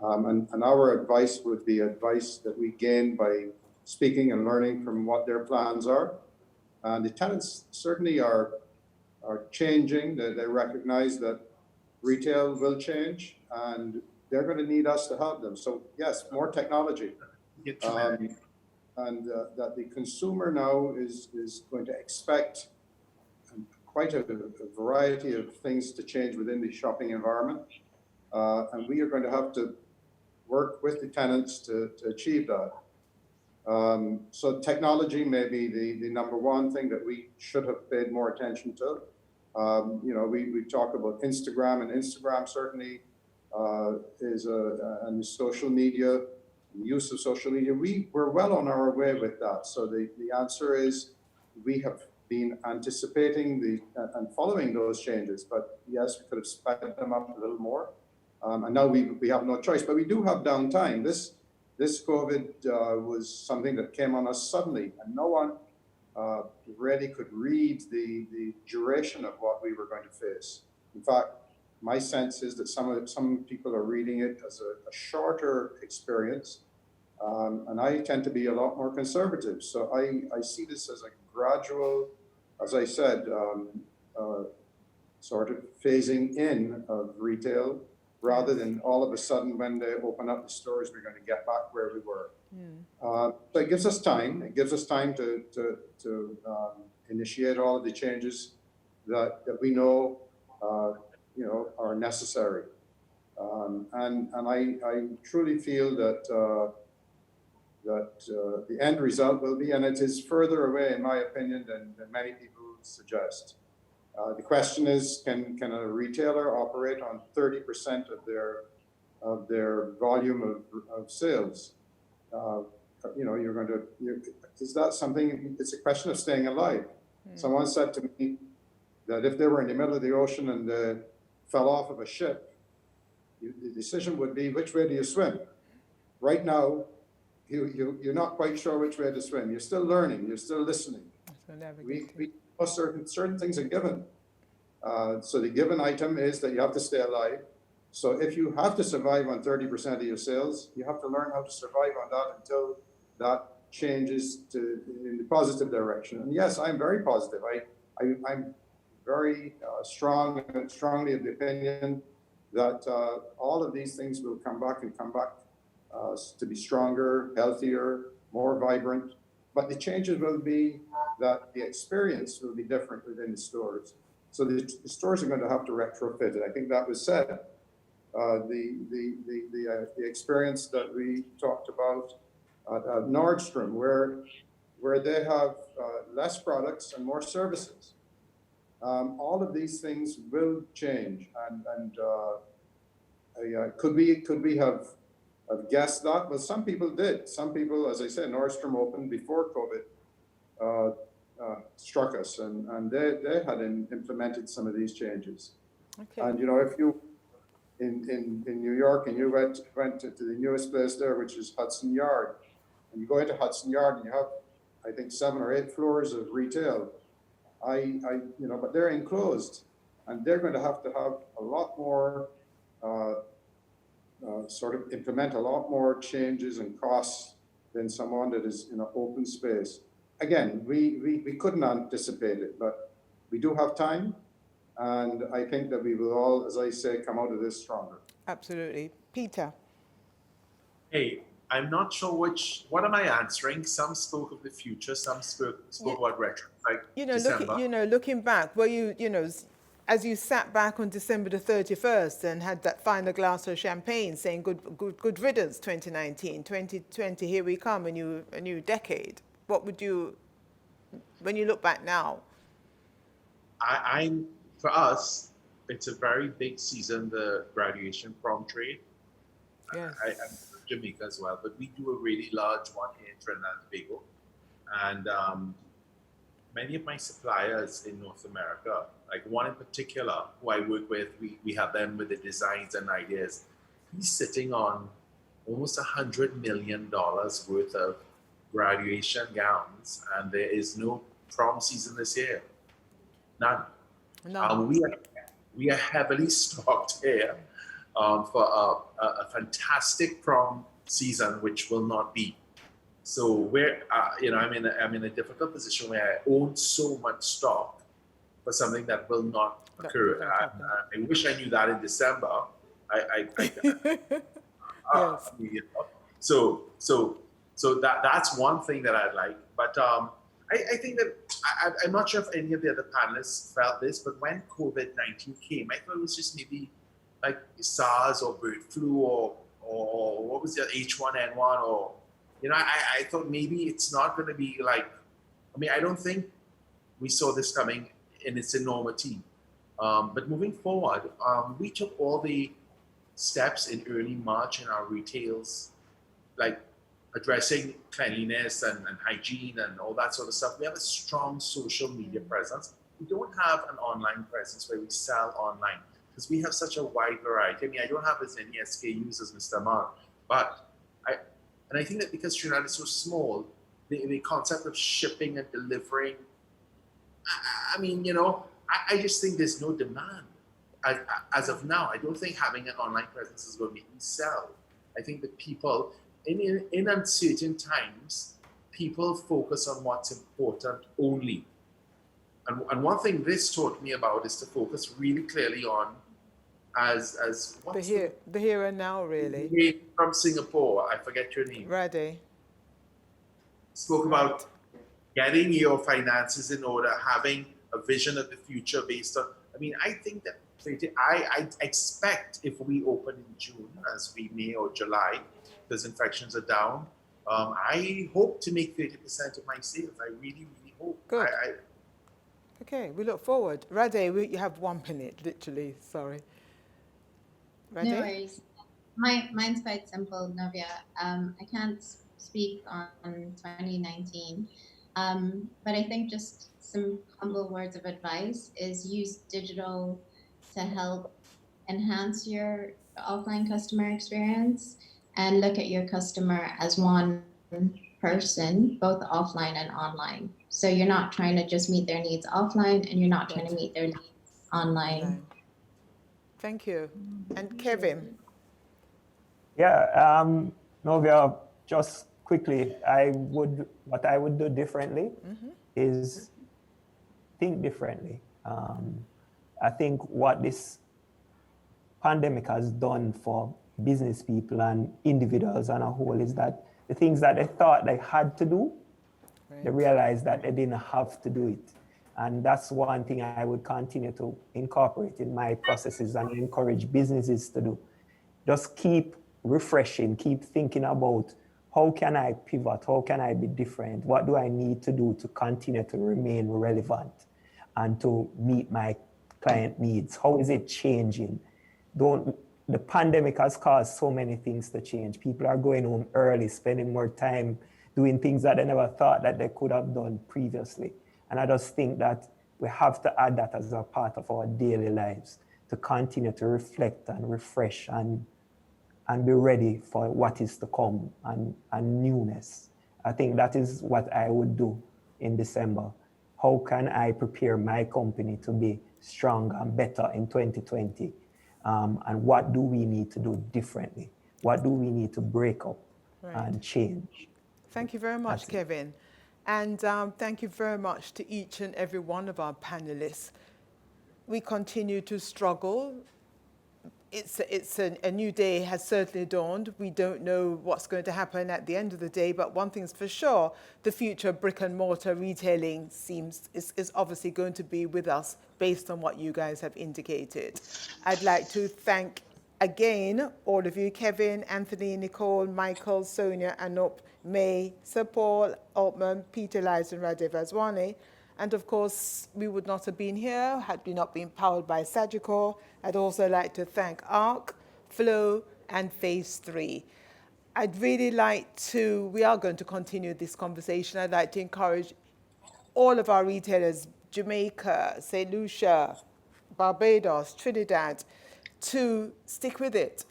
And our advice would be advice that we gain by speaking and learning from what their plans are. And the tenants certainly are changing. They recognize that retail will change, and they're going to need us to help them. So yes, more technology. And that the consumer now is going to expect quite a variety of things to change within the shopping environment. And we are going to have to work with the tenants to achieve that. So technology may be the number one thing that we should have paid more attention to. We talk about Instagram, and Instagram certainly and social media, the use of social media. We're well on our way with that. So the answer is we have been anticipating and following those changes, but yes, we could have sped them up a little more. And now we have no choice, but we do have downtime. This COVID was something that came on us suddenly, and no one really could read the duration of what we were going to face. In fact, my sense is that some people are reading it as a shorter experience, and I tend to be a lot more conservative. So I see this as a gradual, as I said, sort of phasing in of retail, rather than all of a sudden when they open up the stores, we're going to get back where we were. So it gives us time. It gives us time to initiate all of the changes that we know, are necessary. And I truly feel that the end result will be, and it is further away, in my opinion, than many people suggest. The question is, can a retailer operate on 30% of their volume of sales? Is that something? It's a question of staying alive. Someone said to me that if they were in the middle of the ocean and they fell off of a ship, the decision would be, which way do you swim? Right now, you're not quite sure which way to swim. You're still learning. You're still listening. We certain things are given. So the given item is that you have to stay alive. So if you have to survive on 30% of your sales, you have to learn how to survive on that until that changes in the positive direction. And yes, I'm very positive. I'm very strongly of the opinion that all of these things will come back to be stronger, healthier, more vibrant. But the changes will be that the experience will be different within the stores. So the stores are going to have to retrofit it. I think that was said. The experience that we talked about at Nordstrom, where they have less products and more services. All of these things will change, and could we have guessed that? Well, some people did. Some people, as I said, Nordstrom opened before COVID struck us, and they had implemented some of these changes. Okay. And you know, if you in New York and you went to the newest place there, which is Hudson Yard, and you go into Hudson Yard and you have, I think, 7 or 8 floors of retail. But they're enclosed, and they're going to have a lot more, sort of implement a lot more changes and costs than someone that is in an open space. Again, we couldn't anticipate it, but we do have time, and I think that we will all, as I say, come out of this stronger. Absolutely. Peter. Hey, I'm not sure what am I answering? Some spoke of the future, some spoke about retro, like December. Looking back, were you, as you sat back on December the 31st and had that final glass of champagne saying good riddance 2019, 2020, here we come, a new decade. What would you, when you look back now? For us, it's a very big season, the graduation prom trade. Yes. I'm from Jamaica as well, but we do a really large one here in Trinidad and Tobago. And many of my suppliers in North America, like one in particular who I work with, we have them with the designs and ideas. He's sitting on almost $100 million worth of graduation gowns, and there is no prom season this year. None. No. We are heavily stocked here for a fantastic prom season, which will not be. So we're, I'm in a difficult position where I own so much stock for something that will not occur. I wish I knew that in December. Yes. So that's one thing that I like. But I think that I'm not sure if any of the other panelists felt this, but when COVID-19 came, I thought it was just maybe like SARS or bird flu or what was the H1N1 or, I thought maybe it's not going to be like, I don't think we saw this coming in its enormity. But moving forward, we took all the steps in early March in our retails, like addressing cleanliness and hygiene and all that sort of stuff. We have a strong social media presence. We don't have an online presence where we sell online because we have such a wide variety. I don't have as many SKUs as Mr. Mark, but I think that because Trinidad is so small, the concept of shipping and delivering, I just think there's no demand. As of now, I don't think having an online presence is going to make me sell. I think that people, in uncertain times, people focus on what's important only. And one thing this taught me about is to focus really clearly on as what's the here and now, really. From Singapore, I forget your name. Rade. Spoke about getting your finances in order, having a vision of the future based on, I think that I expect if we open in June, as we may, or July, because infections are down, I hope to make 30% of my sales. I really, really hope. Good. Okay, we look forward. Rade, you have 1 minute, literally, sorry. Rade? No worries. Mine's quite simple, Novia. I can't speak on 2019, but I think just some humble words of advice is use digital to help enhance your offline customer experience and look at your customer as one person, both offline and online. So you're not trying to just meet their needs offline and you're not trying to meet their needs online. Thank you. And Kevin? Yeah, Novia, just quickly, what I would do differently is think differently. I think what this pandemic has done for business people and individuals on a whole is that the things that they thought they had to do, they realized that they didn't have to do it. And that's one thing I would continue to incorporate in my processes and encourage businesses to do. Just keep refreshing, keep thinking about how can I pivot, how can I be different, what do I need to do to continue to remain relevant and to meet my client needs, how is it changing? The pandemic has caused so many things to change. People are going home early, spending more time doing things that they never thought that they could have done previously. And I just think that we have to add that as a part of our daily lives to continue to reflect and refresh and be ready for what is to come and newness. I think that is what I would do in December. How can I prepare my company to be stronger and better in 2020? And what do we need to do differently? What do we need to break up and change? Thank you very much, Kevin. And thank you very much to each and every one of our panelists. We continue to struggle. It's a new day has certainly dawned. We don't know what's going to happen at the end of the day, but one thing's for sure, the future of brick and mortar retailing is obviously going to be with us based on what you guys have indicated. I'd like to thank again all of you, Kevin, Anthony, Nicole, Michael, Sonia, Anup, May, Sir Paul, Altman, Peter, Liza, and Radev Aswani. And of course, we would not have been here had we not been powered by Sagicor. I'd also like to thank ARC, Flow, and Phase 3. I'd really like to, we are going to continue this conversation. I'd like to encourage all of our retailers, Jamaica, St. Lucia, Barbados, Trinidad, to stick with it.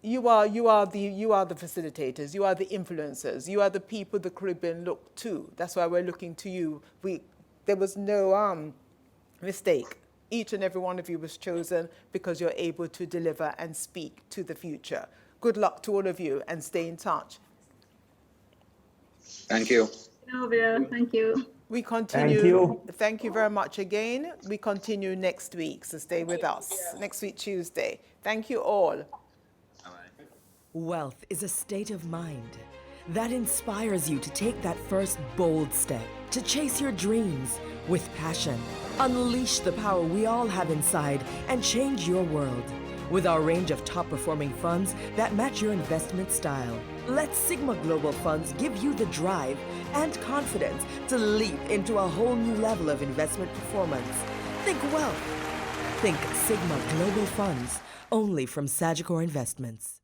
You are the facilitators, you are the influencers, you are the people the Caribbean look to. That's why we're looking to you. There was no mistake. Each and every one of you was chosen because you're able to deliver and speak to the future. Good luck to all of you and stay in touch. Thank you. Sylvia, thank you. We continue. Thank you. Thank you very much again. We continue next week, so stay with us. Next week, Tuesday. Thank you all. Wealth is a state of mind that inspires you to take that first bold step, to chase your dreams with passion. Unleash the power we all have inside and change your world with our range of top-performing funds that match your investment style. Let Sigma Global Funds give you the drive and confidence to leap into a whole new level of investment performance. Think wealth. Think Sigma Global Funds, only from Sagicor Investments.